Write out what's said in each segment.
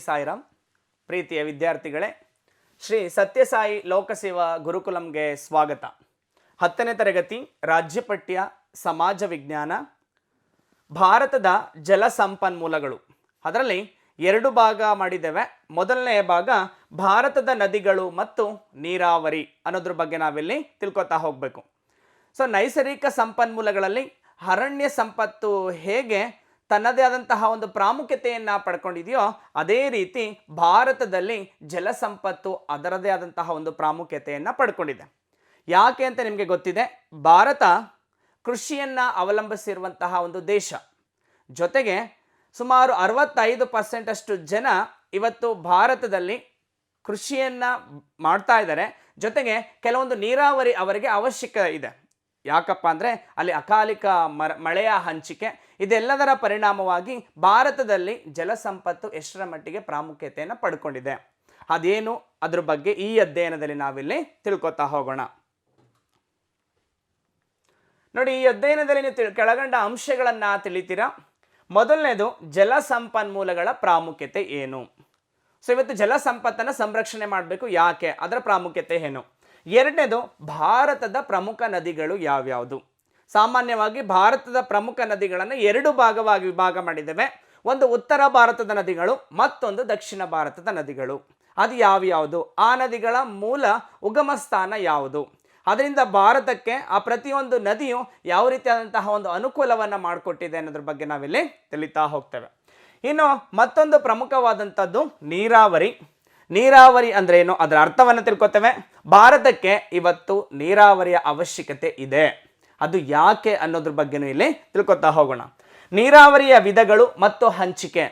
ಸಾಯಿರಾಮ್. ಪ್ರೀತಿಯ ವಿದ್ಯಾರ್ಥಿಗಳೇ, ಶ್ರೀ ಸತ್ಯಸಾಯಿ ಲೋಕಸೇವಾ ಗುರುಕುಲಂಗೆ ಸ್ವಾಗತ. 10ನೇ ತರಗತಿ ರಾಜ್ಯಪಠ್ಯ ಸಮಾಜ ವಿಜ್ಞಾನ, ಭಾರತದ ಜಲ ಸಂಪನ್ಮೂಲಗಳು. ಅದರಲ್ಲಿ 2 ಭಾಗ ಮಾಡಿದ್ದೇವೆ. ಮೊದಲನೇ ಭಾಗ ಭಾರತದ ನದಿಗಳು ಮತ್ತು ನೀರಾವರಿ ಅನ್ನೋದ್ರ ಬಗ್ಗೆ ನಾವಿಲ್ಲಿ ತಿಳ್ಕೊತಾ ಹೋಗಬೇಕು. ಸೊ ನೈಸರ್ಗಿಕ ಸಂಪನ್ಮೂಲಗಳಲ್ಲಿ ಅರಣ್ಯ ಸಂಪತ್ತು ಹೇಗೆ ತನ್ನದೇ ಆದಂತಹ ಒಂದು ಪ್ರಾಮುಖ್ಯತೆಯನ್ನು ಪಡ್ಕೊಂಡಿದೆಯೋ ಅದೇ ರೀತಿ ಭಾರತದಲ್ಲಿ ಜಲ ಸಂಪತ್ತು ಅದರದೇ ಆದಂತಹ ಒಂದು ಪ್ರಾಮುಖ್ಯತೆಯನ್ನು ಪಡ್ಕೊಂಡಿದೆ. ಯಾಕೆ ಅಂತ ನಿಮಗೆ ಗೊತ್ತಿದೆ. ಭಾರತ ಕೃಷಿಯನ್ನು ಅವಲಂಬಿಸಿರುವಂತಹ ಒಂದು ದೇಶ. ಜೊತೆಗೆ ಸುಮಾರು 65% ಅಷ್ಟು ಜನ ಇವತ್ತು ಭಾರತದಲ್ಲಿ ಕೃಷಿಯನ್ನು ಮಾಡ್ತಾ ಇದ್ದಾರೆ. ಜೊತೆಗೆ ಕೆಲವೊಂದು ನೀರಾವರಿ ಅವರಿಗೆ ಅವಶ್ಯಕ ಇದೆ. ಯಾಕಪ್ಪ ಅಂದರೆ ಅಲ್ಲಿ ಅಕಾಲಿಕ ಮಳೆಯ ಹಂಚಿಕೆ ಇದೆಲ್ಲದರ ಪರಿಣಾಮವಾಗಿ ಭಾರತದಲ್ಲಿ ಜಲ ಸಂಪತ್ತು ಎಷ್ಟರ ಮಟ್ಟಿಗೆ ಪ್ರಾಮುಖ್ಯತೆಯನ್ನು ಪಡ್ಕೊಂಡಿದೆ, ಅದೇನು ಅದ್ರ ಬಗ್ಗೆ ಈ ಅಧ್ಯಯನದಲ್ಲಿ ನಾವಿಲ್ಲಿ ತಿಳ್ಕೊತಾ ಹೋಗೋಣ. ನೋಡಿ, ಈ ಅಧ್ಯಯನದಲ್ಲಿ ನೀವು ಕೆಳಗಂಡ ಅಂಶಗಳನ್ನು ತಿಳಿತೀರಾ. ಮೊದಲನೇದು, ಜಲ ಸಂಪನ್ಮೂಲಗಳ ಪ್ರಾಮುಖ್ಯತೆ ಏನು. ಸೊ ಇವತ್ತು ಜಲ ಸಂಪತ್ತನ್ನು ಸಂರಕ್ಷಣೆ ಮಾಡಬೇಕು, ಯಾಕೆ, ಅದರ ಪ್ರಾಮುಖ್ಯತೆ ಏನು. ಎರಡನೇದು, ಭಾರತದ ಪ್ರಮುಖ ನದಿಗಳು ಯಾವ್ಯಾವುದು. ಸಾಮಾನ್ಯವಾಗಿ ಭಾರತದ ಪ್ರಮುಖ ನದಿಗಳನ್ನು 2 ಭಾಗವಾಗಿ ವಿಭಾಗ ಮಾಡಿದ್ದೇವೆ. ಒಂದು ಉತ್ತರ ಭಾರತದ ನದಿಗಳು, ಮತ್ತೊಂದು ದಕ್ಷಿಣ ಭಾರತದ ನದಿಗಳು. ಅದು ಯಾವ್ಯಾವುದು, ಆ ನದಿಗಳ ಮೂಲ ಉಗಮ ಸ್ಥಾನ ಯಾವುದು, ಅದರಿಂದ ಭಾರತಕ್ಕೆ ಆ ಪ್ರತಿಯೊಂದು ನದಿಯು ಯಾವ ರೀತಿಯಾದಂತಹ ಒಂದು ಅನುಕೂಲವನ್ನು ಮಾಡಿಕೊಟ್ಟಿದೆ ಅನ್ನೋದ್ರ ಬಗ್ಗೆ ನಾವಿಲ್ಲಿ ತಿಳಿತಾ ಹೋಗ್ತೇವೆ. ಇನ್ನು ಮತ್ತೊಂದು ಪ್ರಮುಖವಾದಂಥದ್ದು ನೀರಾವರಿ. ನೀರಾವರಿ ಅಂದ್ರೆ ಏನು, ಅದರ ಅರ್ಥವನ್ನು ತಿಳ್ಕೊತೇವೆ. ಭಾರತಕ್ಕೆ ಇವತ್ತು ನೀರಾವರಿಯ ಅವಶ್ಯಕತೆ ಇದೆ, ಅದು ಯಾಕೆ ಅನ್ನೋದ್ರ ಬಗ್ಗೆನೂ ಇಲ್ಲಿ ತಿಳ್ಕೊತಾ ಹೋಗೋಣ. ನೀರಾವರಿಯ ವಿಧಗಳು ಮತ್ತು ಹಂಚಿಕೆ.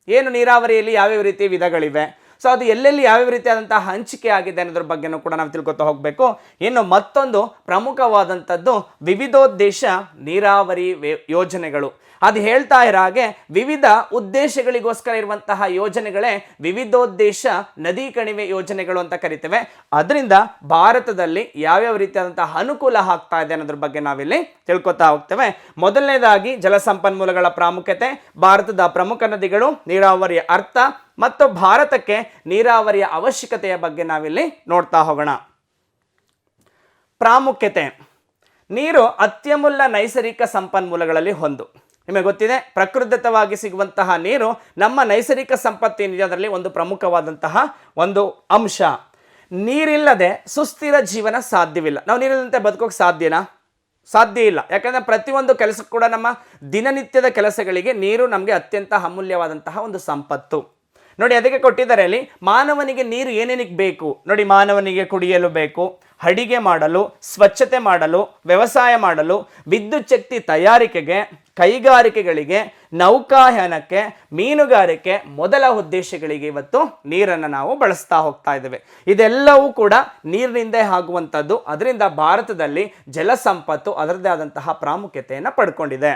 ಏನು ನೀರಾವರಿಯಲ್ಲಿ ಯಾವ್ಯಾವ ರೀತಿಯ ವಿಧಗಳಿವೆ, ಸೊ ಅದು ಎಲ್ಲೆಲ್ಲಿ ಯಾವ್ಯಾವ ರೀತಿಯಾದಂತಹ ಹಂಚಿಕೆ ಆಗಿದೆ ಅನ್ನೋದ್ರ ಬಗ್ಗೆನೂ ಕೂಡ ನಾವು ತಿಳ್ಕೊತಾ ಹೋಗಬೇಕು. ಇನ್ನು ಮತ್ತೊಂದು ಪ್ರಮುಖವಾದಂಥದ್ದು ವಿವಿಧೋದ್ದೇಶ ನೀರಾವರಿ ಯೋಜನೆಗಳು. ಅದು ಹೇಳ್ತಾ ಇರೋ ಹಾಗೆ ವಿವಿಧ ಉದ್ದೇಶಗಳಿಗೋಸ್ಕರ ಇರುವಂತಹ ಯೋಜನೆಗಳೇ ವಿವಿಧೋದ್ದೇಶ ನದಿ ಕಣಿವೆ ಯೋಜನೆಗಳು ಅಂತ ಕರಿತೇವೆ. ಅದರಿಂದ ಭಾರತದಲ್ಲಿ ಯಾವ್ಯಾವ ರೀತಿಯಾದಂತಹ ಅನುಕೂಲ ಆಗ್ತಾ ಇದೆ ಅನ್ನೋದ್ರ ಬಗ್ಗೆ ನಾವಿಲ್ಲಿ ತಿಳ್ಕೊತಾ ಹೋಗ್ತೇವೆ. ಮೊದಲನೇದಾಗಿ ಜಲಸಂಪನ್ಮೂಲಗಳ ಪ್ರಾಮುಖ್ಯತೆ, ಭಾರತದ ಪ್ರಮುಖ ನದಿಗಳು, ನೀರಾವರಿಯ ಅರ್ಥ ಮತ್ತು ಭಾರತಕ್ಕೆ ನೀರಾವರಿಯ ಅವಶ್ಯಕತೆಯ ಬಗ್ಗೆ ನಾವಿಲ್ಲಿ ನೋಡ್ತಾ ಹೋಗೋಣ. ಪ್ರಾಮುಖ್ಯತೆ. ನೀರು ಅತ್ಯಮೂಲ್ಯ ನೈಸರ್ಗಿಕ ಸಂಪನ್ಮೂಲಗಳಲ್ಲಿ ಒಂದು. ನಿಮಗೆ ಗೊತ್ತಿದೆ, ಪ್ರಕೃತಿದತ್ತವಾಗಿ ಸಿಗುವಂತಹ ನೀರು ನಮ್ಮ ನೈಸರ್ಗಿಕ ಸಂಪತ್ತೇನಿದೆ ಅದರಲ್ಲಿ ಒಂದು ಪ್ರಮುಖವಾದಂತಹ ಒಂದು ಅಂಶ. ನೀರಿಲ್ಲದೆ ಸುಸ್ಥಿರ ಜೀವನ ಸಾಧ್ಯವಿಲ್ಲ. ನಾವು ನೀರಿಲ್ಲದಂತೆ ಬದುಕೋಕೆ ಸಾಧ್ಯನಾ? ಸಾಧ್ಯ ಇಲ್ಲ. ಯಾಕಂದರೆ ಪ್ರತಿಯೊಂದು ಕೆಲಸಕ್ಕೂ ಕೂಡ ನಮ್ಮ ದಿನನಿತ್ಯದ ಕೆಲಸಗಳಿಗೆ ನೀರು ನಮಗೆ ಅತ್ಯಂತ ಅಮೂಲ್ಯವಾದಂತಹ ಒಂದು ಸಂಪತ್ತು. ನೋಡಿ, ಅದಕ್ಕೆ ಕೊಟ್ಟಿದ್ದಾರೆ ಅಲ್ಲಿ, ಮಾನವನಿಗೆ ನೀರು ಏನೇನಿಗೆ ಬೇಕು. ನೋಡಿ, ಮಾನವನಿಗೆ ಕುಡಿಯಲು ಬೇಕು, ಅಡಿಗೆ ಮಾಡಲು, ಸ್ವಚ್ಛತೆ ಮಾಡಲು, ವ್ಯವಸಾಯ ಮಾಡಲು, ವಿದ್ಯುತ್ ಶಕ್ತಿ ತಯಾರಿಕೆಗೆ, ಕೈಗಾರಿಕೆಗಳಿಗೆ, ನೌಕಾಯಾನಕ್ಕೆ, ಮೀನುಗಾರಿಕೆ ಮೊದಲ ಉದ್ದೇಶಗಳಿಗೆ ಇವತ್ತು ನೀರನ್ನು ನಾವು ಬಳಸ್ತಾ ಹೋಗ್ತಾ ಇದ್ದೇವೆ. ಇದೆಲ್ಲವೂ ಕೂಡ ನೀರಿನಿಂದ ಆಗುವಂಥದ್ದು. ಅದರಿಂದ ಭಾರತದಲ್ಲಿ ಜಲ ಸಂಪತ್ತು ಅದರದೇ ಆದಂತಹ ಪ್ರಾಮುಖ್ಯತೆಯನ್ನು ಪಡ್ಕೊಂಡಿದೆ.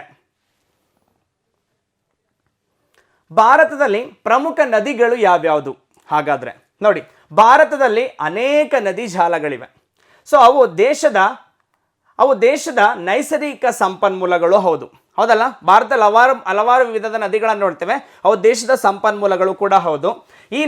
ಭಾರತದಲ್ಲಿ ಪ್ರಮುಖ ನದಿಗಳು ಯಾವ್ಯಾವುದು ಹಾಗಾದ್ರೆ ನೋಡಿ, ಭಾರತದಲ್ಲಿ ಅನೇಕ ನದಿ ಜಾಲಗಳಿವೆ. ಸೊ ಅವು ದೇಶದ ನೈಸರ್ಗಿಕ ಸಂಪನ್ಮೂಲಗಳು ಹೌದು. ಹೌದಲ್ಲ, ಭಾರತದಲ್ಲಿ ಹಲವಾರು ವಿಧದ ನದಿಗಳನ್ನು ನೋಡ್ತೇವೆ. ಅವು ದೇಶದ ಸಂಪನ್ಮೂಲಗಳು ಕೂಡ ಹೌದು. ಈ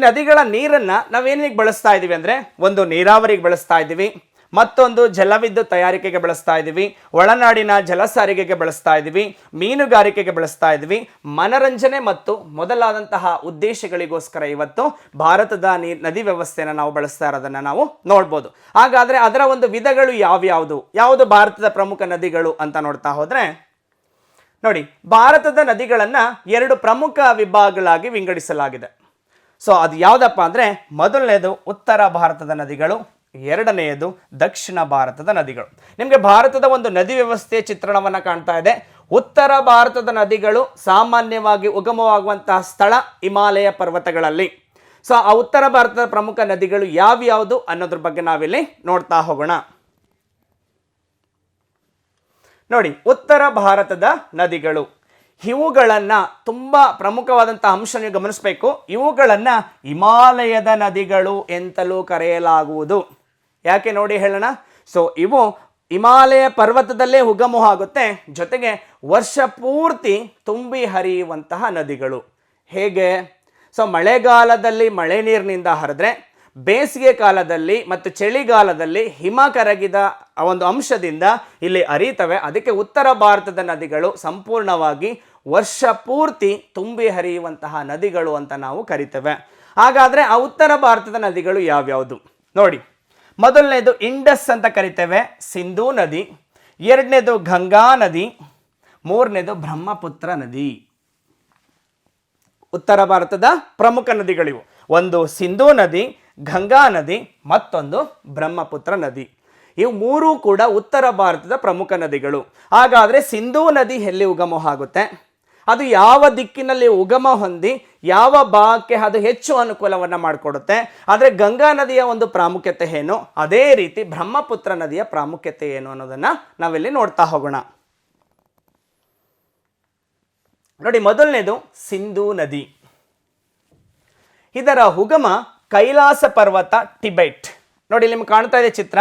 ನದಿಗಳ ನೀರನ್ನು ನಾವೇನಿಗೆ ಬಳಸ್ತಾ ಇದ್ದೀವಿ ಅಂದರೆ, ಒಂದು ನೀರಾವರಿಗೆ ಬಳಸ್ತಾ ಇದ್ದೀವಿ, ಮತ್ತೊಂದು ಜಲವಿದ್ಯುತ್ ತಯಾರಿಕೆಗೆ ಬಳಸ್ತಾ ಇದ್ದೀವಿ, ಒಳನಾಡಿನ ಜಲ ಸಾರಿಗೆಗೆ ಬಳಸ್ತಾ ಇದ್ದೀವಿ, ಮೀನುಗಾರಿಕೆಗೆ ಬಳಸ್ತಾ ಇದ್ದೀವಿ, ಮನರಂಜನೆ ಮತ್ತು ಮೊದಲಾದಂತಹ ಉದ್ದೇಶಗಳಿಗೋಸ್ಕರ ಇವತ್ತು ಭಾರತದ ನದಿ ವ್ಯವಸ್ಥೆಯನ್ನು ನಾವು ಬಳಸ್ತಾ ಇರೋದನ್ನು ನಾವು ನೋಡ್ಬೋದು. ಹಾಗಾದರೆ ಅದರ ಒಂದು ವಿಧಗಳು ಯಾವುದು ಭಾರತದ ಪ್ರಮುಖ ನದಿಗಳು ಅಂತ ನೋಡ್ತಾ ಹೋದರೆ, ನೋಡಿ, ಭಾರತದ ನದಿಗಳನ್ನು 2 ಪ್ರಮುಖ ವಿಭಾಗಗಳಾಗಿ ವಿಂಗಡಿಸಲಾಗಿದೆ. ಸೊ ಅದು ಯಾವುದಪ್ಪ ಅಂದರೆ, ಮೊದಲನೇದು ಉತ್ತರ ಭಾರತದ ನದಿಗಳು, ಎರಡನೆಯದು ದಕ್ಷಿಣ ಭಾರತದ ನದಿಗಳು. ನಿಮಗೆ ಭಾರತದ ಒಂದು ನದಿ ವ್ಯವಸ್ಥೆಯ ಚಿತ್ರಣವನ್ನು ಕಾಣ್ತಾ ಇದೆ. ಉತ್ತರ ಭಾರತದ ನದಿಗಳು ಸಾಮಾನ್ಯವಾಗಿ ಉಗಮವಾಗುವಂತಹ ಸ್ಥಳ ಹಿಮಾಲಯ ಪರ್ವತಗಳಲ್ಲಿ. ಸೊ ಆ ಉತ್ತರ ಭಾರತದ ಪ್ರಮುಖ ನದಿಗಳು ಯಾವ್ಯಾವುದು ಅನ್ನೋದ್ರ ಬಗ್ಗೆ ನಾವಿಲ್ಲಿ ನೋಡ್ತಾ ಹೋಗೋಣ. ನೋಡಿ, ಉತ್ತರ ಭಾರತದ ನದಿಗಳು, ಇವುಗಳನ್ನು ತುಂಬ ಪ್ರಮುಖವಾದಂಥ ಅಂಶ ನೀವು ಗಮನಿಸಬೇಕು. ಇವುಗಳನ್ನು ಹಿಮಾಲಯದ ನದಿಗಳು ಎಂತಲೂ ಕರೆಯಲಾಗುವುದು. ಯಾಕೆ ನೋಡಿ ಹೇಳೋಣ. ಸೊ ಇವು ಹಿಮಾಲಯ ಪರ್ವತದಲ್ಲೇ ಉಗಮ ಆಗುತ್ತೆ, ಜೊತೆಗೆ ವರ್ಷ ಪೂರ್ತಿ ತುಂಬಿ ಹರಿಯುವಂತಹ ನದಿಗಳು. ಹೇಗೆ? ಸೊ ಮಳೆಗಾಲದಲ್ಲಿ ಮಳೆ ನೀರಿನಿಂದ ಹರಿದ್ರೆ, ಬೇಸಿಗೆ ಕಾಲದಲ್ಲಿ ಮತ್ತು ಚಳಿಗಾಲದಲ್ಲಿ ಹಿಮ ಕರಗಿದ ಒಂದು ಅಂಶದಿಂದ ಇಲ್ಲಿ ಹರಿತವೆ. ಅದಕ್ಕೆ ಉತ್ತರ ಭಾರತದ ನದಿಗಳು ಸಂಪೂರ್ಣವಾಗಿ ವರ್ಷ ಪೂರ್ತಿ ತುಂಬಿ ಹರಿಯುವಂತಹ ನದಿಗಳು ಅಂತ ನಾವು ಕರಿತೇವೆ. ಹಾಗಾದರೆ ಆ ಉತ್ತರ ಭಾರತದ ನದಿಗಳು ಯಾವ್ಯಾವುದು ನೋಡಿ. ಮೊದಲನೇದು ಇಂಡಸ್ ಅಂತ ಕರಿತೇವೆ, ಸಿಂಧೂ ನದಿ. ಎರಡನೇದು ಗಂಗಾ ನದಿ. ಮೂರನೇದು ಬ್ರಹ್ಮಪುತ್ರ ನದಿ. ಉತ್ತರ ಭಾರತದ ಪ್ರಮುಖ ನದಿಗಳಿವು. ಒಂದು ಸಿಂಧೂ ನದಿ, ಗಂಗಾ ನದಿ, ಮತ್ತೊಂದು ಬ್ರಹ್ಮಪುತ್ರ ನದಿ. ಇವು ಮೂರೂ ಕೂಡ ಉತ್ತರ ಭಾರತದ ಪ್ರಮುಖ ನದಿಗಳು. ಹಾಗಾದರೆ ಸಿಂಧೂ ನದಿ ಎಲ್ಲಿ ಉಗಮ ಆಗುತ್ತೆ, ಅದು ಯಾವ ದಿಕ್ಕಿನಲ್ಲಿ ಉಗಮ ಹೊಂದಿ ಯಾವ ಭಾಗಕ್ಕೆ ಅದು ಹೆಚ್ಚು ಅನುಕೂಲವನ್ನು ಮಾಡಿಕೊಡುತ್ತೆ, ಆದರೆ ಗಂಗಾ ನದಿಯ ಒಂದು ಪ್ರಾಮುಖ್ಯತೆ ಏನು, ಅದೇ ರೀತಿ ಬ್ರಹ್ಮಪುತ್ರ ನದಿಯ ಪ್ರಾಮುಖ್ಯತೆ ಏನು ಅನ್ನೋದನ್ನು ನಾವಿಲ್ಲಿ ನೋಡ್ತಾ ಹೋಗೋಣ. ನೋಡಿ, ಮೊದಲನೇದು ಸಿಂಧೂ ನದಿ. ಇದರ ಉಗಮ ಕೈಲಾಸ ಪರ್ವತ, ಟಿಬೆಟ್. ನೋಡಿ, ನಿಮ್ಗೆ ಕಾಣ್ತಾ ಇದೆ ಚಿತ್ರ.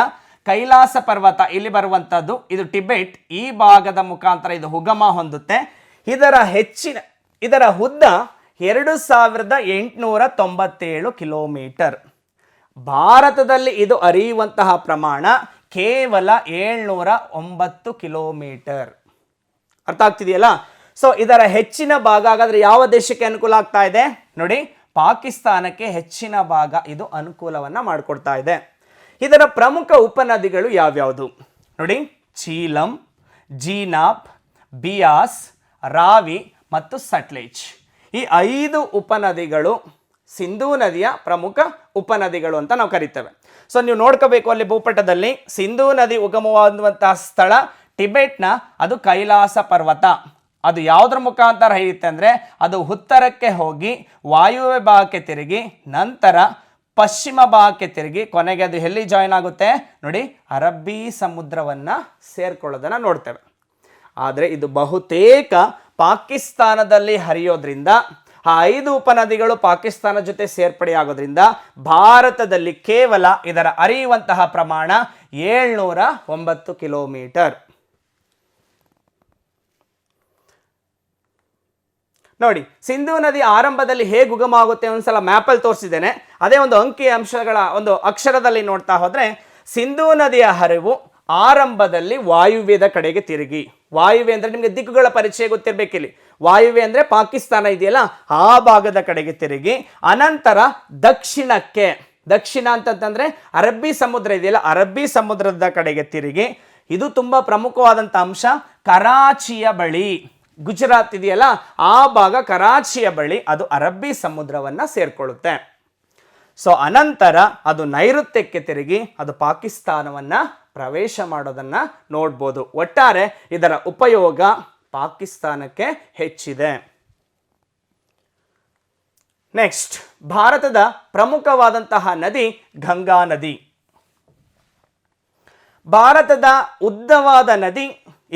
ಕೈಲಾಸ ಪರ್ವತ ಇಲ್ಲಿ ಬರುವಂಥದ್ದು, ಇದು ಟಿಬೆಟ್. ಈ ಭಾಗದ ಮುಖಾಂತರ ಇದು ಉಗಮ ಹೊಂದುತ್ತೆ. ಇದರ ಉದ್ದ 2897 ಕಿಲೋಮೀಟರ್. ಭಾರತದಲ್ಲಿ ಇದು ಹರಿಯುವಂತಹ ಪ್ರಮಾಣ ಕೇವಲ 709 ಕಿಲೋಮೀಟರ್. ಅರ್ಥ ಆಗ್ತಿದೆಯಲ್ಲ? ಸೊ ಇದರ ಹೆಚ್ಚಿನ ಭಾಗ ಹಾಗಾದ್ರೆ ಯಾವ ದೇಶಕ್ಕೆ ಅನುಕೂಲ ಆಗ್ತಾ ಇದೆ ನೋಡಿ, ಪಾಕಿಸ್ತಾನಕ್ಕೆ ಹೆಚ್ಚಿನ ಭಾಗ ಇದು ಅನುಕೂಲವನ್ನು ಮಾಡಿಕೊಡ್ತಾ ಇದೆ. ಇದರ ಪ್ರಮುಖ ಉಪನದಿಗಳು ಯಾವ್ಯಾವುದು ನೋಡಿ, ಚೀಲಂ, ಜೀನಾಬ್, ಬಿಯಾಸ್, ರಾವಿ ಮತ್ತು ಸಟ್ಲೇಜ್. ಈ 5 ಉಪನದಿಗಳು ಸಿಂಧೂ ನದಿಯ ಪ್ರಮುಖ ಉಪನದಿಗಳು ಅಂತ ನಾವು ಕರಿತೇವೆ. ಸೊ ನೀವು ನೋಡ್ಕೋಬೇಕು ಅಲ್ಲಿ ಭೂಪಟದಲ್ಲಿ, ಸಿಂಧೂ ನದಿ ಉಗಮವಾಗುವಂತಹ ಸ್ಥಳ ಟಿಬೆಟ್ನ ಅದು ಕೈಲಾಸ ಪರ್ವತ. ಅದು ಯಾವುದ್ರ ಮುಖಾಂತರ ಹರಿಯುತ್ತೆ ಅಂದರೆ, ಅದು ಉತ್ತರಕ್ಕೆ ಹೋಗಿ ವಾಯುವ್ಯ ಭಾಗಕ್ಕೆ ತಿರುಗಿ ನಂತರ ಪಶ್ಚಿಮ ಭಾಗಕ್ಕೆ ತಿರುಗಿ ಕೊನೆಗೆ ಅದು ಎಲ್ಲಿ ಜಾಯಿನ್ ಆಗುತ್ತೆ ನೋಡಿ, ಅರಬ್ಬಿ ಸಮುದ್ರವನ್ನು ಸೇರ್ಕೊಳ್ಳೋದನ್ನು ನೋಡ್ತೇವೆ. ಆದರೆ ಇದು ಬಹುತೇಕ ಪಾಕಿಸ್ತಾನದಲ್ಲಿ ಹರಿಯೋದ್ರಿಂದ, ಆ 5 ಉಪನದಿಗಳು ಪಾಕಿಸ್ತಾನ ಜೊತೆ ಸೇರ್ಪಡೆಯಾಗೋದ್ರಿಂದ ಭಾರತದಲ್ಲಿ ಕೇವಲ ಇದರ ಹರಿಯುವಂತಹ ಪ್ರಮಾಣ 709 ಕಿಲೋಮೀಟರ್. ನೋಡಿ, ಸಿಂಧೂ ನದಿ ಆರಂಭದಲ್ಲಿ ಹೇಗೆ ಉಗಮ ಆಗುತ್ತೆ ಒಂದ್ಸಲ ಮ್ಯಾಪಲ್ಲಿ ತೋರಿಸಿದ್ದೇನೆ. ಅದೇ ಒಂದು ಅಂಕಿ ಅಂಶಗಳ ಒಂದು ಅಕ್ಷರದಲ್ಲಿ ನೋಡ್ತಾ ಹೋದರೆ, ಸಿಂಧೂ ನದಿಯ ಹರಿವು ಆರಂಭದಲ್ಲಿ ವಾಯುವ್ಯದ ಕಡೆಗೆ ತಿರುಗಿ, ವಾಯುವ್ಯ ಅಂದರೆ ನಿಮಗೆ ದಿಕ್ಕುಗಳ ಪರಿಚಯ ಗೊತ್ತಿರಬೇಕಿಲ್ಲಿ. ವಾಯುವ್ಯ ಅಂದರೆ ಪಾಕಿಸ್ತಾನ ಇದೆಯಲ್ಲ, ಆ ಭಾಗದ ಕಡೆಗೆ ತಿರುಗಿ ಅನಂತರ ದಕ್ಷಿಣಕ್ಕೆ, ದಕ್ಷಿಣ ಅಂತಂತಂದರೆ ಅರಬ್ಬಿ ಸಮುದ್ರ ಇದೆಯಲ್ಲ, ಅರಬ್ಬಿ ಸಮುದ್ರದ ಕಡೆಗೆ ತಿರುಗಿ, ಇದು ತುಂಬ ಪ್ರಮುಖವಾದಂಥ ಅಂಶ, ಕರಾಚಿಯ ಬಳಿ, ಗುಜರಾತ್ ಇದೆಯಲ್ಲ ಆ ಭಾಗ, ಕರಾಚಿಯ ಬಳಿ ಅದು ಅರಬ್ಬಿ ಸಮುದ್ರವನ್ನು ಸೇರ್ಕೊಳ್ಳುತ್ತೆ. ಸೊ ಅನಂತರ ಅದು ನೈಋತ್ಯಕ್ಕೆ ತಿರುಗಿ ಅದು ಪಾಕಿಸ್ತಾನವನ್ನು ಪ್ರವೇಶ ಮಾಡೋದನ್ನು ನೋಡ್ಬೋದು. ಒಟ್ಟಾರೆ ಇದರ ಉಪಯೋಗ ಪಾಕಿಸ್ತಾನಕ್ಕೆ ಹೆಚ್ಚಿದೆ. ನೆಕ್ಸ್ಟ್, ಭಾರತದ ಪ್ರಮುಖವಾದಂತಹ ನದಿ ಗಂಗಾ ನದಿ. ಭಾರತದ ಉದ್ದವಾದ ನದಿ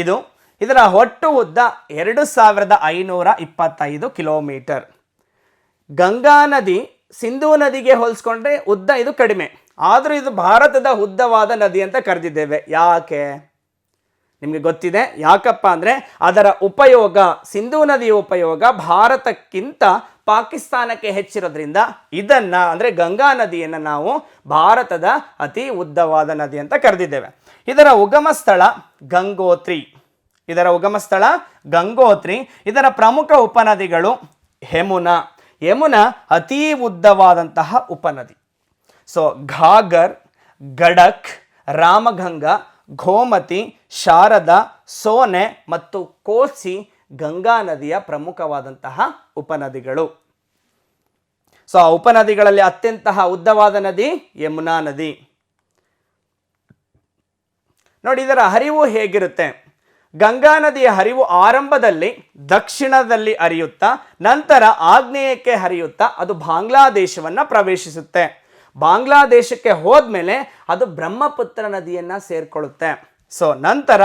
ಇದು. ಇದರ ಒಟ್ಟು ಉದ್ದ 2525 ಕಿಲೋಮೀಟರ್. ಗಂಗಾ ನದಿ ಸಿಂಧೂ ನದಿಗೆ ಹೋಲಿಸ್ಕೊಂಡ್ರೆ ಉದ್ದ ಇದು ಕಡಿಮೆ, ಆದರೂ ಇದು ಭಾರತದ ಉದ್ದವಾದ ನದಿ ಅಂತ ಕರೆದಿದ್ದೇವೆ. ಯಾಕೆ ನಿಮಗೆ ಗೊತ್ತಿದೆ. ಯಾಕಪ್ಪ ಅಂದರೆ ಅದರ ಉಪಯೋಗ, ಸಿಂಧೂ ನದಿಯ ಉಪಯೋಗ ಭಾರತಕ್ಕಿಂತ ಪಾಕಿಸ್ತಾನಕ್ಕೆ ಹೆಚ್ಚಿರೋದ್ರಿಂದ ಇದನ್ನು ಅಂದರೆ ಗಂಗಾ ನದಿಯನ್ನು ನಾವು ಭಾರತದ ಅತಿ ಉದ್ದವಾದ ನದಿ ಅಂತ ಕರೆದಿದ್ದೇವೆ. ಇದರ ಉಗಮ ಸ್ಥಳ ಗಂಗೋತ್ರಿ. ಇದರ ಪ್ರಮುಖ ಉಪನದಿಗಳು ಯಮುನಾ. ಯಮುನಾ ಅತೀ ಉದ್ದವಾದಂತಹ ಉಪನದಿ. ಸೊ ಘಾಗರ್, ಗಡಕ್, ರಾಮಗಂಗಾ, ಗೋಮತಿ, ಶಾರದಾ, ಸೋನೆ ಮತ್ತು ಕೋಸಿ ಗಂಗಾ ನದಿಯ ಪ್ರಮುಖವಾದಂತಹ ಉಪನದಿಗಳು. ಸೊ ಆ ಉಪನದಿಗಳಲ್ಲಿ ಅತ್ಯಂತ ಉದ್ದವಾದ ನದಿ ಯಮುನಾ ನದಿ. ನೋಡಿ, ಇದರ ಹರಿವು ಹೇಗಿರುತ್ತೆ. ಗಂಗಾ ನದಿಯ ಹರಿವು ಆರಂಭದಲ್ಲಿ ದಕ್ಷಿಣದಲ್ಲಿ ಹರಿಯುತ್ತಾ ನಂತರ ಆಗ್ನೇಯಕ್ಕೆ ಹರಿಯುತ್ತಾ ಅದು ಬಾಂಗ್ಲಾದೇಶವನ್ನು ಪ್ರವೇಶಿಸುತ್ತೆ. ಬಾಂಗ್ಲಾದೇಶಕ್ಕೆ ಹೋದ್ಮೇಲೆ ಅದು ಬ್ರಹ್ಮಪುತ್ರ ನದಿಯನ್ನು ಸೇರ್ಕೊಳ್ಳುತ್ತೆ. ಸೊ ನಂತರ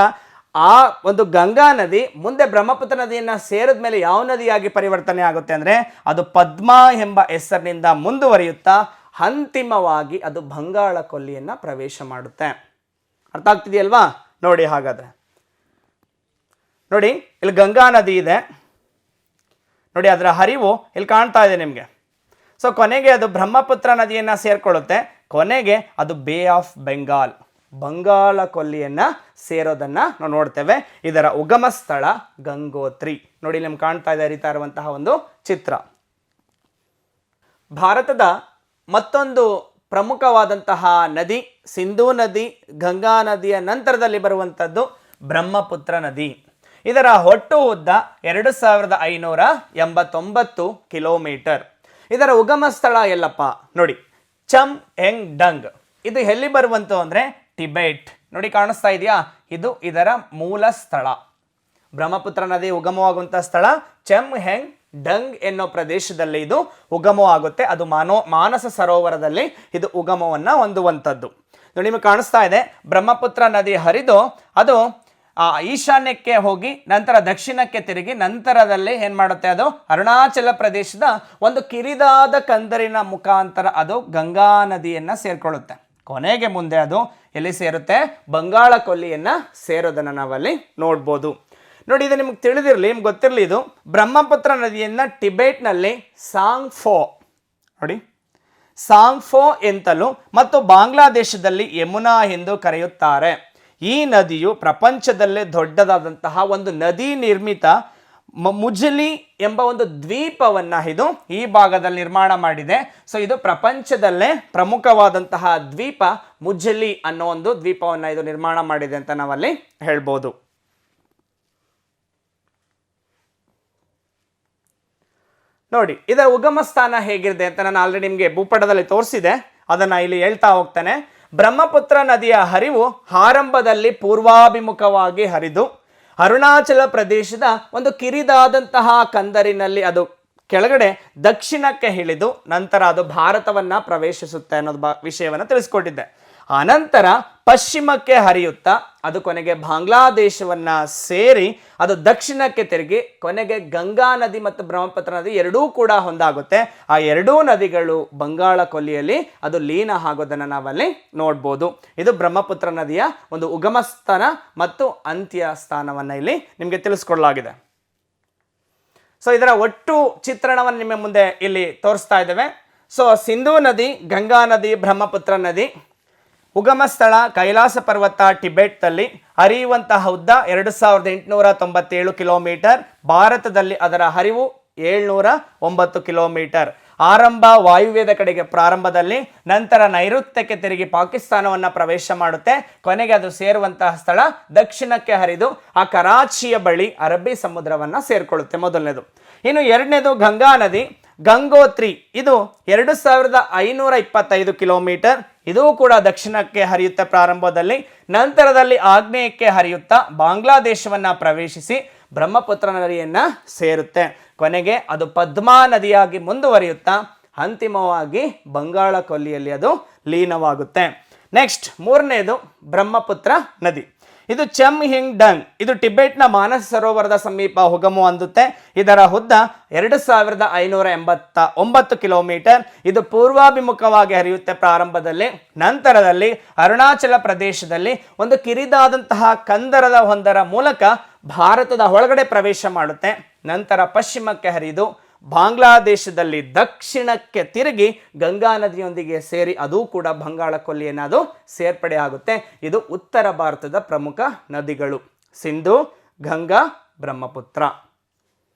ಆ ಒಂದು ಗಂಗಾ ನದಿ ಮುಂದೆ ಬ್ರಹ್ಮಪುತ್ರ ನದಿಯನ್ನು ಸೇರಿದ ಮೇಲೆ ಯಾವ ನದಿಯಾಗಿ ಪರಿವರ್ತನೆ ಆಗುತ್ತೆ ಅಂದರೆ, ಅದು ಪದ್ಮಾ ಎಂಬ ಹೆಸರಿನಿಂದ ಮುಂದುವರಿಯುತ್ತಾ ಅಂತಿಮವಾಗಿ ಅದು ಬಂಗಾಳ ಕೊಲ್ಲಿಯನ್ನು ಪ್ರವೇಶ ಮಾಡುತ್ತೆ. ಅರ್ಥ ಆಗ್ತಿದೆಯಲ್ವಾ? ನೋಡಿ, ಹಾಗಾದರೆ ನೋಡಿ, ಇಲ್ಲಿ ಗಂಗಾ ನದಿ ಇದೆ ನೋಡಿ ಅದರ ಹರಿವು ಇಲ್ಲಿ ಕಾಣ್ತಾ ಇದೆ ನಿಮಗೆ. ಸೊ ಕೊನೆಗೆ ಅದು ಬ್ರಹ್ಮಪುತ್ರ ನದಿಯನ್ನು ಸೇರಿಕೊಳ್ಳುತ್ತೆ. ಕೊನೆಗೆ ಅದು ಬೇ ಆಫ್ ಬೆಂಗಾಲ್, ಬಂಗಾಳ ಕೊಲ್ಲಿಯನ್ನು ಸೇರೋದನ್ನು ನಾವು ನೋಡ್ತೇವೆ. ಇದರ ಉಗಮ ಸ್ಥಳ ಗಂಗೋತ್ರಿ. ನೋಡಿ ನಿಮ್ಗೆ ಕಾಣ್ತಾ ಇದೆ ಹರಿತಾ ಇರುವಂತಹ ಒಂದು ಚಿತ್ರ. ಭಾರತದ ಮತ್ತೊಂದು ಪ್ರಮುಖವಾದಂತಹ ನದಿ ಸಿಂಧೂ ನದಿ, ಗಂಗಾ ನದಿಯ ನಂತರದಲ್ಲಿ ಬರುವಂಥದ್ದು ಬ್ರಹ್ಮಪುತ್ರ ನದಿ. ಇದರ ಒಟ್ಟು ಉದ್ದ 2589 ಕಿಲೋಮೀಟರ್. ಇದರ ಉಗಮ ಸ್ಥಳ ಎಲ್ಲಪ್ಪ ನೋಡಿ, ಚಮ್ ಹೆಂಗ್ ಡಂಗ್. ಇದು ಎಲ್ಲಿ ಬರುವಂತು ಅಂದರೆ ಟಿಬೆಟ್. ನೋಡಿ ಕಾಣಿಸ್ತಾ ಇದೆಯಾ, ಇದು ಇದರ ಮೂಲ ಸ್ಥಳ. ಬ್ರಹ್ಮಪುತ್ರ ನದಿ ಉಗಮವಾಗುವಂಥ ಸ್ಥಳ ಚಮ್ ಹೆಂಗ್ ಡಂಗ್ ಎನ್ನೋ ಪ್ರದೇಶದಲ್ಲಿ ಇದು ಉಗಮವಾಗುತ್ತೆ. ಅದು ಮಾನಸ ಸರೋವರದಲ್ಲಿ ಇದು ಉಗಮವನ್ನು ಹೊಂದುವಂಥದ್ದು. ನೋಡಿ ನಿಮಗೆ ಕಾಣಿಸ್ತಾ ಇದೆ, ಬ್ರಹ್ಮಪುತ್ರ ನದಿ ಹರಿದು ಅದು ಈಶಾನ್ಯಕ್ಕೆ ಹೋಗಿ ನಂತರ ದಕ್ಷಿಣಕ್ಕೆ ತಿರುಗಿ ನಂತರದಲ್ಲಿ ಏನು ಮಾಡುತ್ತೆ, ಅದು ಅರುಣಾಚಲ ಪ್ರದೇಶದ ಒಂದು ಕಿರಿದಾದ ಕಂದರಿನ ಮುಖಾಂತರ ಅದು ಗಂಗಾ ನದಿಯನ್ನು ಸೇರಿಕೊಳ್ಳುತ್ತೆ. ಕೊನೆಗೆ ಮುಂದೆ ಅದು ಎಲ್ಲಿ ಸೇರುತ್ತೆ, ಬಂಗಾಳ ಕೊಲ್ಲಿಯನ್ನು ಸೇರೋದನ್ನು ನಾವಲ್ಲಿ ನೋಡ್ಬೋದು. ನೋಡಿ ಇದು ನಿಮ್ಗೆ ತಿಳಿದಿರಲಿ, ನಿಮ್ಗೆ ಗೊತ್ತಿರಲಿ, ಇದು ಬ್ರಹ್ಮಪುತ್ರ ನದಿಯನ್ನು ಟಿಬೆಟ್ನಲ್ಲಿ ಸಾಂಗ್ಫೋ, ನೋಡಿ ಸಾಂಗ್ಫೋ ಎಂತಲೂ ಮತ್ತು ಬಾಂಗ್ಲಾದೇಶದಲ್ಲಿ ಯಮುನಾ ಎಂದು ಕರೆಯುತ್ತಾರೆ. ಈ ನದಿಯು ಪ್ರಪಂಚದಲ್ಲೇ ದೊಡ್ಡದಾದಂತಹ ಒಂದು ನದಿ ನಿರ್ಮಿತ ಮುಜಲಿ ಎಂಬ ಒಂದು ದ್ವೀಪವನ್ನು ಇದು ಈ ಭಾಗದಲ್ಲಿ ನಿರ್ಮಾಣ ಮಾಡಿದೆ. ಸೊ ಇದು ಪ್ರಪಂಚದಲ್ಲೇ ಪ್ರಮುಖವಾದಂತಹ ದ್ವೀಪ ಮುಜಲಿ ಅನ್ನೋ ಒಂದು ದ್ವೀಪವನ್ನು ಇದು ನಿರ್ಮಾಣ ಮಾಡಿದೆ ಅಂತ ನಾವಲ್ಲಿ ಹೇಳ್ಬೋದು. ನೋಡಿ ಇದರ ಉಗಮ ಸ್ಥಾನ ಹೇಗಿದೆ ಅಂತ ನಾನು ಆಲ್ರೆಡಿ ನಿಮಗೆ ಭೂಪಟದಲ್ಲಿ ತೋರಿಸಿದೆ, ಅದನ್ನು ಇಲ್ಲಿ ಹೇಳ್ತಾ ಹೋಗ್ತಾನೆ. ಬ್ರಹ್ಮಪುತ್ರ ನದಿಯ ಹರಿವು ಆರಂಭದಲ್ಲಿ ಪೂರ್ವಾಭಿಮುಖವಾಗಿ ಹರಿದು ಅರುಣಾಚಲ ಪ್ರದೇಶದ ಒಂದು ಕಿರಿದಾದಂತಹ ಕಂದರಿನಲ್ಲಿ ಅದು ಕೆಳಗಡೆ ದಕ್ಷಿಣಕ್ಕೆ ಇಳಿದು ನಂತರ ಅದು ಭಾರತವನ್ನು ಪ್ರವೇಶಿಸುತ್ತೆ ಅನ್ನೋದು ವಿಷಯವನ್ನು ತಿಳಿಸ್ಕೊಟ್ಟಿದ್ದೆ. ಅನಂತರ ಪಶ್ಚಿಮಕ್ಕೆ ಹರಿಯುತ್ತಾ ಅದು ಕೊನೆಗೆ ಬಾಂಗ್ಲಾದೇಶವನ್ನು ಸೇರಿ ಅದು ದಕ್ಷಿಣಕ್ಕೆ ತಿರುಗಿ ಕೊನೆಗೆ ಗಂಗಾ ನದಿ ಮತ್ತು ಬ್ರಹ್ಮಪುತ್ರ ನದಿ ಎರಡೂ ಕೂಡ ಹೊಂದಾಗುತ್ತೆ. ಆ ಎರಡೂ ನದಿಗಳು ಬಂಗಾಳ ಕೊಲ್ಲಿಯಲ್ಲಿ ಅದು ಲೀನ ಆಗೋದನ್ನು ನಾವಲ್ಲಿ ನೋಡ್ಬೋದು. ಇದು ಬ್ರಹ್ಮಪುತ್ರ ನದಿಯ ಒಂದು ಉಗಮ ಸ್ಥಾನ ಮತ್ತು ಅಂತ್ಯ ಸ್ಥಾನವನ್ನು ಇಲ್ಲಿ ನಿಮಗೆ ತಿಳಿಸ್ಕೊಡಲಾಗಿದೆ. ಸೊ ಇದರ ಒಟ್ಟು ಚಿತ್ರಣವನ್ನು ನಿಮ್ಮ ಮುಂದೆ ಇಲ್ಲಿ ತೋರಿಸ್ತಾ ಇದ್ದೇವೆ. ಸೊ ಸಿಂಧೂ ನದಿ, ಗಂಗಾ ನದಿ, ಬ್ರಹ್ಮಪುತ್ರ ನದಿ ಉಗಮ ಸ್ಥಳ ಕೈಲಾಸ ಪರ್ವತ ಟಿಬೆಟ್ನಲ್ಲಿ, ಹರಿಯುವಂತಹ ಉದ್ದ 2897 ಕಿಲೋಮೀಟರ್. ಭಾರತದಲ್ಲಿ ಅದರ ಹರಿವು 709 ಕಿಲೋಮೀಟರ್. ಆರಂಭ ವಾಯುವ್ಯದ ಕಡೆಗೆ ಪ್ರಾರಂಭದಲ್ಲಿ, ನಂತರ ನೈಋತ್ಯಕ್ಕೆ ತಿರುಗಿ ಪಾಕಿಸ್ತಾನವನ್ನು ಪ್ರವೇಶ ಮಾಡುತ್ತೆ. ಕೊನೆಗೆ ಅದು ಸೇರುವಂತಹ ಸ್ಥಳ ದಕ್ಷಿಣಕ್ಕೆ ಹರಿದು ಆ ಕರಾಚಿಯ ಬಳಿ ಅರಬ್ಬಿ ಸಮುದ್ರವನ್ನು ಸೇರಿಕೊಳ್ಳುತ್ತೆ, ಮೊದಲನೇದು. ಇನ್ನು ಎರಡನೇದು ಗಂಗಾ ನದಿ, ಗಂಗೋತ್ರಿ. ಇದು 2525 ಕಿಲೋಮೀಟರ್. ಇದೂ ಕೂಡ ದಕ್ಷಿಣಕ್ಕೆ ಹರಿಯುತ್ತಾ ಪ್ರಾರಂಭದಲ್ಲಿ, ನಂತರದಲ್ಲಿ ಆಗ್ನೇಯಕ್ಕೆ ಹರಿಯುತ್ತಾ ಬಾಂಗ್ಲಾದೇಶವನ್ನು ಪ್ರವೇಶಿಸಿ ಬ್ರಹ್ಮಪುತ್ರ ನದಿಯನ್ನು ಸೇರುತ್ತೆ. ಕೊನೆಗೆ ಅದು ಪದ್ಮಾ ನದಿಯಾಗಿ ಮುಂದುವರಿಯುತ್ತಾ ಅಂತಿಮವಾಗಿ ಬಂಗಾಳ ಕೊಲ್ಲಿಯಲ್ಲಿ ಅದು ಲೀನವಾಗುತ್ತೆ. ನೆಕ್ಸ್ಟ್ ಮೂರನೇದು ಬ್ರಹ್ಮಪುತ್ರ ನದಿ. ಇದು ಚಮ್ ಹಿಂಗ್ ಡಂಗ್. ಇದು ಟಿಬೆಟ್ನ ಮಾನಸ ಸರೋವರದ ಸಮೀಪ ಉಗಮ ಹೊಂದುತ್ತೆ. ಇದರ ಉದ್ದ 2589 ಕಿಲೋಮೀಟರ್. ಇದು ಪೂರ್ವಾಭಿಮುಖವಾಗಿ ಹರಿಯುತ್ತೆ ಪ್ರಾರಂಭದಲ್ಲಿ, ನಂತರದಲ್ಲಿ ಅರುಣಾಚಲ ಪ್ರದೇಶದಲ್ಲಿ ಒಂದು ಕಿರಿದಾದಂತಹ ಕಂದರದ ಒಂದರ ಮೂಲಕ ಭಾರತದ ಒಳಗಡೆ ಪ್ರವೇಶ ಮಾಡುತ್ತೆ. ನಂತರ ಪಶ್ಚಿಮಕ್ಕೆ ಹರಿದು ಬಾಂಗ್ಲಾದೇಶದಲ್ಲಿ ದಕ್ಷಿಣಕ್ಕೆ ತಿರುಗಿ ಗಂಗಾ ನದಿಯೊಂದಿಗೆ ಸೇರಿ ಅದೂ ಕೂಡ ಬಂಗಾಳ ಕೊಲ್ಲಿಯನ್ನು ಅದು ಸೇರ್ಪಡೆ ಆಗುತ್ತೆ. ಇದು ಉತ್ತರ ಭಾರತದ ಪ್ರಮುಖ ನದಿಗಳು, ಸಿಂಧು, ಗಂಗಾ, ಬ್ರಹ್ಮಪುತ್ರ.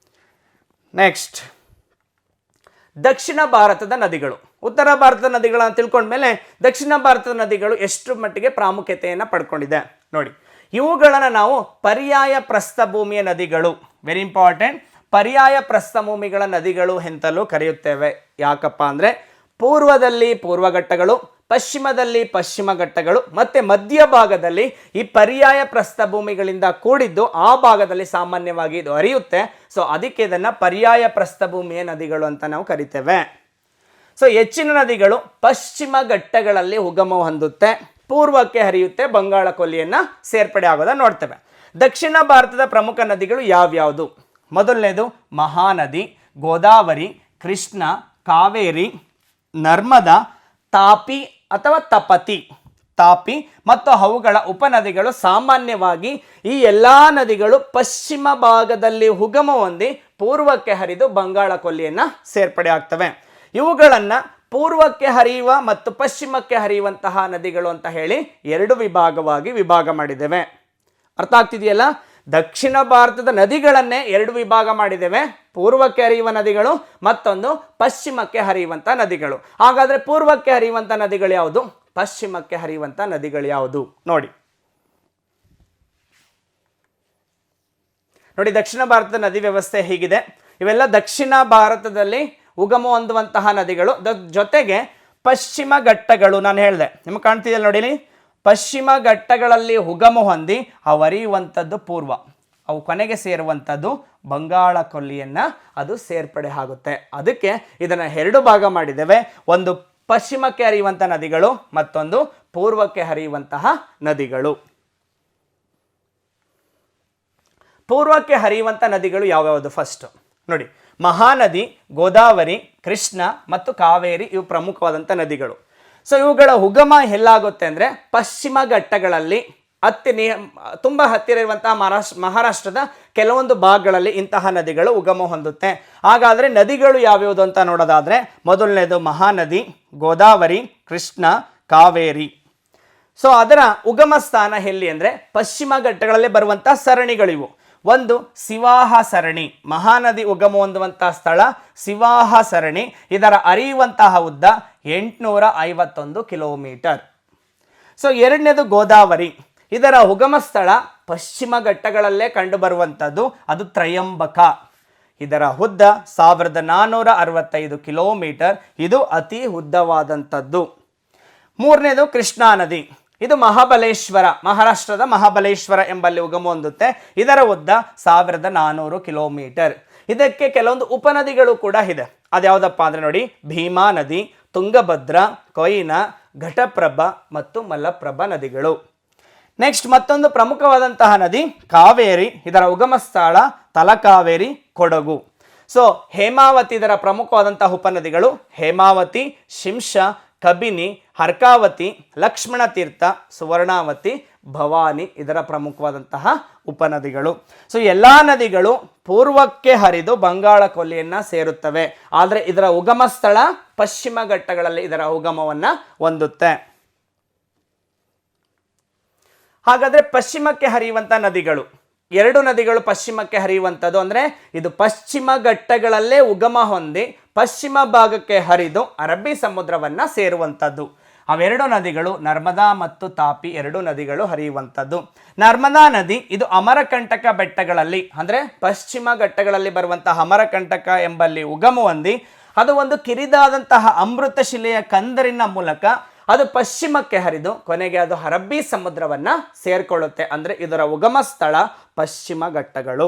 ನೆಕ್ಸ್ಟ್ ದಕ್ಷಿಣ ಭಾರತದ ನದಿಗಳು. ಉತ್ತರ ಭಾರತದ ನದಿಗಳನ್ನು ತಿಳ್ಕೊಂಡ್ಮೇಲೆ ದಕ್ಷಿಣ ಭಾರತದ ನದಿಗಳು ಎಷ್ಟು ಮಟ್ಟಿಗೆ ಪ್ರಾಮುಖ್ಯತೆಯನ್ನು ಪಡ್ಕೊಂಡಿದೆ ನೋಡಿ. ಇವುಗಳನ್ನು ನಾವು ಪರ್ಯಾಯ ಪ್ರಸ್ಥಭೂಮಿಯ ನದಿಗಳು, ವೆರಿ ಇಂಪಾರ್ಟೆಂಟ್, ಪರ್ಯಾಯ ಪ್ರಸ್ಥಭೂಮಿಗಳ ನದಿಗಳು ಎಂತಲೂ ಕರೆಯುತ್ತೇವೆ. ಯಾಕಪ್ಪ ಅಂದರೆ ಪೂರ್ವದಲ್ಲಿ ಪೂರ್ವಘಟ್ಟಗಳು, ಪಶ್ಚಿಮದಲ್ಲಿ ಪಶ್ಚಿಮ ಘಟ್ಟಗಳು ಮತ್ತು ಮಧ್ಯಭಾಗದಲ್ಲಿ ಈ ಪರ್ಯಾಯ ಪ್ರಸ್ಥಭೂಮಿಗಳಿಂದ ಕೂಡಿದ್ದು ಆ ಭಾಗದಲ್ಲಿ ಸಾಮಾನ್ಯವಾಗಿ ಇದು ಹರಿಯುತ್ತೆ. ಸೊ ಅದಕ್ಕೆ ಇದನ್ನು ಪರ್ಯಾಯ ಪ್ರಸ್ಥಭೂಮಿಯ ನದಿಗಳು ಅಂತ ನಾವು ಕರಿತೇವೆ. ಸೊ ಹೆಚ್ಚಿನ ನದಿಗಳು ಪಶ್ಚಿಮ ಘಟ್ಟಗಳಲ್ಲಿ ಉಗಮ ಹೊಂದುತ್ತೆ, ಪೂರ್ವಕ್ಕೆ ಹರಿಯುತ್ತೆ, ಬಂಗಾಳ ಕೊಲ್ಲಿಯನ್ನು ಸೇರ್ಪಡೆ ಆಗೋದನ್ನು ನೋಡ್ತೇವೆ. ದಕ್ಷಿಣ ಭಾರತದ ಪ್ರಮುಖ ನದಿಗಳು ಯಾವ್ಯಾವುದು? ಮೊದಲನೇದು ಮಹಾನದಿ, ಗೋದಾವರಿ, ಕೃಷ್ಣ, ಕಾವೇರಿ, ನರ್ಮದಾ, ತಾಪಿ ಅಥವಾ ತಾಪಿ ಮತ್ತು ಅವುಗಳ ಉಪನದಿಗಳು. ಸಾಮಾನ್ಯವಾಗಿ ಈ ಎಲ್ಲ ನದಿಗಳು ಪಶ್ಚಿಮ ಭಾಗದಲ್ಲಿ ಉಗಮ ಹೊಂದಿ ಪೂರ್ವಕ್ಕೆ ಹರಿದು ಬಂಗಾಳ ಕೊಲ್ಲಿಯನ್ನು ಸೇರ್ಪಡೆ ಆಗ್ತವೆ. ಇವುಗಳನ್ನು ಪೂರ್ವಕ್ಕೆ ಹರಿಯುವ ಮತ್ತು ಪಶ್ಚಿಮಕ್ಕೆ ಹರಿಯುವಂತಹ ನದಿಗಳು ಅಂತ ಹೇಳಿ ಎರಡು ವಿಭಾಗವಾಗಿ ವಿಭಾಗ ಮಾಡಿದ್ದೇವೆ. ಅರ್ಥ ಆಗ್ತಿದೆಯಲ್ಲ? ದಕ್ಷಿಣ ಭಾರತದ ನದಿಗಳನ್ನೇ ಎರಡು ವಿಭಾಗ ಮಾಡಿದ್ದೇವೆ, ಪೂರ್ವಕ್ಕೆ ಹರಿಯುವ ನದಿಗಳು ಮತ್ತೊಂದು ಪಶ್ಚಿಮಕ್ಕೆ ಹರಿಯುವಂಥ ನದಿಗಳು. ಹಾಗಾದರೆ ಪೂರ್ವಕ್ಕೆ ಹರಿಯುವಂಥ ನದಿಗಳು ಯಾವುದು, ಪಶ್ಚಿಮಕ್ಕೆ ಹರಿಯುವಂಥ ನದಿಗಳು ಯಾವುದು ನೋಡಿ. ದಕ್ಷಿಣ ಭಾರತದ ನದಿ ವ್ಯವಸ್ಥೆ ಹೀಗಿದೆ. ಇವೆಲ್ಲ ದಕ್ಷಿಣ ಭಾರತದಲ್ಲಿ ಉಗಮ ಹೊಂದುವಂತಹ ನದಿಗಳು. ಜೊತೆಗೆ ಪಶ್ಚಿಮ ಘಟ್ಟಗಳು ನಾನು ಹೇಳಿದೆ, ನಿಮಗೆ ಕಾಣ್ತಿದೆಯಲ್ಲ ನೋಡಿ, ಪಶ್ಚಿಮ ಘಟ್ಟಗಳಲ್ಲಿ ಉಗಮ ಹೊಂದಿ ಅವು ಹರಿಯುವಂಥದ್ದು ಪೂರ್ವ, ಅವು ಕೊನೆಗೆ ಸೇರುವಂಥದ್ದು ಬಂಗಾಳ ಕೊಲ್ಲಿಯನ್ನು ಅದು ಸೇರ್ಪಡೆ ಆಗುತ್ತೆ. ಅದಕ್ಕೆ ಇದನ್ನು ಎರಡು ಭಾಗ ಮಾಡಿದ್ದೇವೆ, ಒಂದು ಪಶ್ಚಿಮಕ್ಕೆ ಹರಿಯುವಂಥ ನದಿಗಳು ಮತ್ತೊಂದು ಪೂರ್ವಕ್ಕೆ ಹರಿಯುವಂತಹ ನದಿಗಳು. ಪೂರ್ವಕ್ಕೆ ಹರಿಯುವಂಥ ನದಿಗಳು ಯಾವ್ಯಾವುದು ಫಸ್ಟ್ ನೋಡಿ. ಮಹಾನದಿ, ಗೋದಾವರಿ, ಕೃಷ್ಣ ಮತ್ತು ಕಾವೇರಿ ಇವು ಪ್ರಮುಖವಾದಂಥ ನದಿಗಳು. ಸೊ ಇವುಗಳ ಉಗಮ ಎಲ್ಲಾಗುತ್ತೆ ಅಂದರೆ ಪಶ್ಚಿಮ ಘಟ್ಟಗಳಲ್ಲಿ ತುಂಬ ಹತ್ತಿರ ಇರುವಂತಹ ಮಹಾರಾಷ್ಟ್ರದ ಕೆಲವೊಂದು ಭಾಗಗಳಲ್ಲಿ ಇಂತಹ ನದಿಗಳು ಉಗಮ ಹೊಂದುತ್ತೆ. ಹಾಗಾದರೆ ನದಿಗಳು ಯಾವ್ಯಾವುದು ಅಂತ ನೋಡೋದಾದರೆ ಮೊದಲನೇದು ಮಹಾನದಿ, ಗೋದಾವರಿ, ಕೃಷ್ಣ, ಕಾವೇರಿ. ಸೊ ಅದರ ಉಗಮ ಸ್ಥಾನ ಎಲ್ಲಿ ಅಂದರೆ ಪಶ್ಚಿಮ ಘಟ್ಟಗಳಲ್ಲಿ ಬರುವಂಥ ಸರಣಿಗಳಿವು. ಒಂದು ಸಿವಾಹ ಸರಣಿ, ಮಹಾನದಿ ಉಗಮ ಹೊಂದುವಂತಹ ಸ್ಥಳ ಸಿವಾಹ ಸರಣಿ. ಇದರ ಹರಿಯುವಂತಹ ಉದ್ದ 851 ಕಿಲೋಮೀಟರ್. ಸೊ ಎರಡನೇದು ಗೋದಾವರಿ, ಇದರ ಉಗಮ ಸ್ಥಳ ಪಶ್ಚಿಮ ಘಟ್ಟಗಳಲ್ಲೇ ಕಂಡುಬರುವಂಥದ್ದು, ಅದು ತ್ರಯಂಬಕ. ಇದರ ಉದ್ದ 1465 ಕಿಲೋಮೀಟರ್, ಇದು ಅತಿ ಉದ್ದವಾದಂಥದ್ದು. ಮೂರನೇದು ಕೃಷ್ಣಾ ನದಿ, ಇದು ಮಹಾಬಲೇಶ್ವರ, ಮಹಾರಾಷ್ಟ್ರದ ಮಹಾಬಲೇಶ್ವರ ಎಂಬಲ್ಲಿ ಉಗಮ ಹೊಂದುತ್ತೆ. ಇದರ ಉದ್ದ 1400 ಕಿಲೋಮೀಟರ್. ಇದಕ್ಕೆ ಕೆಲವೊಂದು ಉಪನದಿಗಳು ಕೂಡ ಇದೆ. ಅದ್ಯಾವುದಪ್ಪ ಅಂದರೆ ನೋಡಿ, ಭೀಮಾ ನದಿ, ತುಂಗಭದ್ರಾ, ಕೊಯ್ನಾ, ಘಟಪ್ರಭಾ ಮತ್ತು ಮಲಪ್ರಭಾ ನದಿಗಳು. ನೆಕ್ಸ್ಟ್ ಮತ್ತೊಂದು ಪ್ರಮುಖವಾದಂತಹ ನದಿ ಕಾವೇರಿ, ಇದರ ಉಗಮ ಸ್ಥಳ ತಲಕಾವೇರಿ, ಕೊಡಗು. ಸೊ ಹೇಮಾವತಿ ಇದರ ಪ್ರಮುಖವಾದಂತಹ ಉಪನದಿಗಳು ಹೇಮಾವತಿ, ಶಿಂಷಾ, ಕಬಿನಿ, ಹರ್ಕಾವತಿ, ಲಕ್ಷ್ಮಣ ತೀರ್ಥ, ಸುವರ್ಣಾವತಿ, ಭವಾನಿ ಇದರ ಪ್ರಮುಖವಾದಂತಹ ಉಪನದಿಗಳು. ಸೊ ಎಲ್ಲ ನದಿಗಳು ಪೂರ್ವಕ್ಕೆ ಹರಿದು ಬಂಗಾಳ ಕೊಲ್ಲಿಯನ್ನು ಸೇರುತ್ತವೆ. ಆದರೆ ಇದರ ಉಗಮ ಸ್ಥಳ ಪಶ್ಚಿಮ ಘಟ್ಟಗಳಲ್ಲಿ ಇದರ ಉಗಮವನ್ನು ಹೊಂದುತ್ತೆ. ಹಾಗಾದರೆ ಪಶ್ಚಿಮಕ್ಕೆ ಹರಿಯುವಂಥ ನದಿಗಳು, ಎರಡು ನದಿಗಳು ಪಶ್ಚಿಮಕ್ಕೆ ಹರಿಯುವಂಥದ್ದು ಅಂದರೆ ಇದು ಪಶ್ಚಿಮ ಘಟ್ಟಗಳಲ್ಲೇ ಉಗಮ ಹೊಂದಿ ಪಶ್ಚಿಮ ಭಾಗಕ್ಕೆ ಹರಿದು ಅರಬ್ಬಿ ಸಮುದ್ರವನ್ನು ಸೇರುವಂಥದ್ದು. ಅವೆರಡು ನದಿಗಳು ನರ್ಮದಾ ಮತ್ತು ತಾಪಿ ಎರಡು ನದಿಗಳು ಹರಿಯುವಂಥದ್ದು. ನರ್ಮದಾ ನದಿ ಇದು ಅಮರಕಂಟಕ ಬೆಟ್ಟಗಳಲ್ಲಿ ಅಂದರೆ ಪಶ್ಚಿಮ ಘಟ್ಟಗಳಲ್ಲಿ ಬರುವಂತಹ ಅಮರಕಂಟಕ ಎಂಬಲ್ಲಿ ಉಗಮ ಹೊಂದಿ ಅದು ಒಂದು ಕಿರಿದಾದಂತಹ ಅಮೃತ ಶಿಲೆಯ ಕಂದರಿನ ಮೂಲಕ ಅದು ಪಶ್ಚಿಮಕ್ಕೆ ಹರಿದು ಕೊನೆಗೆ ಅದು ಅರಬ್ಬಿ ಸಮುದ್ರವನ್ನು ಸೇರ್ಕೊಳ್ಳುತ್ತೆ. ಅಂದರೆ ಇದರ ಉಗಮ ಸ್ಥಳ ಪಶ್ಚಿಮ ಘಟ್ಟಗಳು.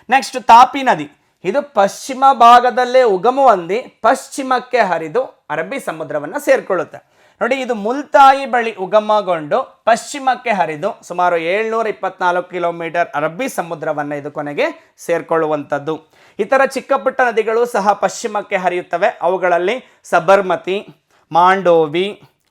ನೆಕ್ಸ್ಟ್ ತಾಪಿ ನದಿ, ಇದು ಪಶ್ಚಿಮ ಭಾಗದಲ್ಲೇ ಉಗಮ ಹೊಂದಿ ಪಶ್ಚಿಮಕ್ಕೆ ಹರಿದು ಅರಬ್ಬಿ ಸಮುದ್ರವನ್ನು ಸೇರ್ಕೊಳ್ಳುತ್ತೆ. ನೋಡಿ, ಇದು ಮುಲ್ತಾಯಿ ಬಳಿ ಉಗಮಗೊಂಡು ಪಶ್ಚಿಮಕ್ಕೆ ಹರಿದು ಸುಮಾರು 724 ಕಿಲೋಮೀಟರ್ ಅರಬ್ಬಿ ಸಮುದ್ರವನ್ನು ಇದು ಕೊನೆಗೆ ಸೇರ್ಕೊಳ್ಳುವಂಥದ್ದು. ಇತರ ಚಿಕ್ಕ ಪುಟ್ಟ ನದಿಗಳು ಸಹ ಪಶ್ಚಿಮಕ್ಕೆ ಹರಿಯುತ್ತವೆ. ಅವುಗಳಲ್ಲಿ ಸಬರ್ಮತಿ, ಮಾಂಡೋವಿ,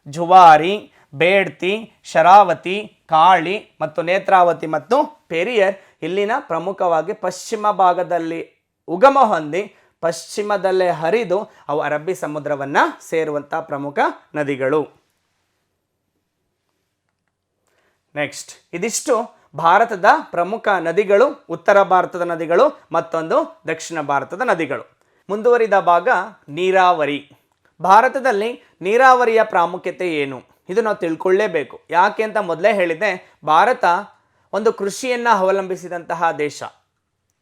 ಜುವಾರಿ, ಬೇಡ್ತಿ, ಶರಾವತಿ, ಕಾಳಿ ಮತ್ತು ನೇತ್ರಾವತಿ ಮತ್ತು ಪೆರಿಯರ್ ಇಲ್ಲಿನ ಪ್ರಮುಖವಾಗಿ ಪಶ್ಚಿಮ ಭಾಗದಲ್ಲಿ ಉಗಮ ಹೊಂದಿ ಪಶ್ಚಿಮದಲ್ಲೇ ಹರಿದು ಅವು ಅರಬ್ಬಿ ಸಮುದ್ರವನ್ನು ಸೇರುವಂಥ ಪ್ರಮುಖ ನದಿಗಳು. ನೆಕ್ಸ್ಟ್ ಇದಿಷ್ಟು ಭಾರತದ ಪ್ರಮುಖ ನದಿಗಳು, ಉತ್ತರ ಭಾರತದ ನದಿಗಳು ಮತ್ತೊಂದು ದಕ್ಷಿಣ ಭಾರತದ ನದಿಗಳು. ಮುಂದುವರಿದ ಭಾಗ ನೀರಾವರಿ. ಭಾರತದಲ್ಲಿ ನೀರಾವರಿಯ ಪ್ರಾಮುಖ್ಯತೆ ಏನು, ಇದು ನಾವು ತಿಳ್ಕೊಳ್ಳೇಬೇಕು. ಯಾಕೆ ಅಂತ ಮೊದಲೇ ಹೇಳಿದೆ, ಭಾರತ ಒಂದು ಕೃಷಿಯನ್ನು ಅವಲಂಬಿಸಿದಂತಹ ದೇಶ.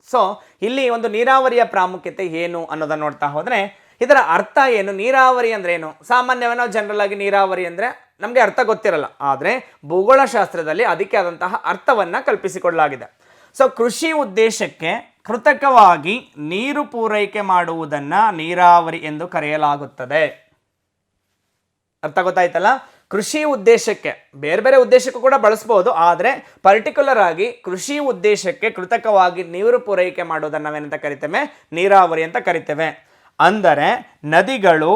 ಸೊ ಇಲ್ಲಿ ಒಂದು ನೀರಾವರಿಯ ಪ್ರಾಮುಖ್ಯತೆ ಏನು ಅನ್ನೋದನ್ನು ನೋಡ್ತಾ ಹೋದರೆ ಇದರ ಅರ್ಥ ಏನು, ನೀರಾವರಿ ಅಂದರೆ ಏನು. ಸಾಮಾನ್ಯವಾಗಿ ನಾವು ಜನರಲ್ ಆಗಿ ನೀರಾವರಿ ಅಂದರೆ ನಮಗೆ ಅರ್ಥ ಗೊತ್ತಿರಲ್ಲ, ಆದರೆ ಭೂಗೋಳಶಾಸ್ತ್ರದಲ್ಲಿ ಅದಕ್ಕೆ ಆದಂತಹ ಅರ್ಥವನ್ನು ಕಲ್ಪಿಸಿಕೊಳ್ಳಲಾಗಿದೆ. ಸೊ ಕೃಷಿ ಉದ್ದೇಶಕ್ಕೆ ಕೃತಕವಾಗಿ ನೀರು ಪೂರೈಕೆ ಮಾಡುವುದನ್ನು ನೀರಾವರಿ ಎಂದು ಕರೆಯಲಾಗುತ್ತದೆ. ಅರ್ಥ ಗೊತ್ತಾಯ್ತಲ್ಲ? ಕೃಷಿ ಉದ್ದೇಶಕ್ಕೆ, ಬೇರೆ ಬೇರೆ ಉದ್ದೇಶಕ್ಕೂ ಕೂಡ ಬಳಸ್ಬೋದು, ಆದರೆ ಪರ್ಟಿಕ್ಯುಲರ್ ಆಗಿ ಕೃಷಿ ಉದ್ದೇಶಕ್ಕೆ ಕೃತಕವಾಗಿ ನೀರು ಪೂರೈಕೆ ಮಾಡೋದನ್ನು ನಾವೇನಂತ ಕರಿತೇವೆ, ನೀರಾವರಿ ಅಂತ ಕರಿತೇವೆ. ಅಂದರೆ ನದಿಗಳು,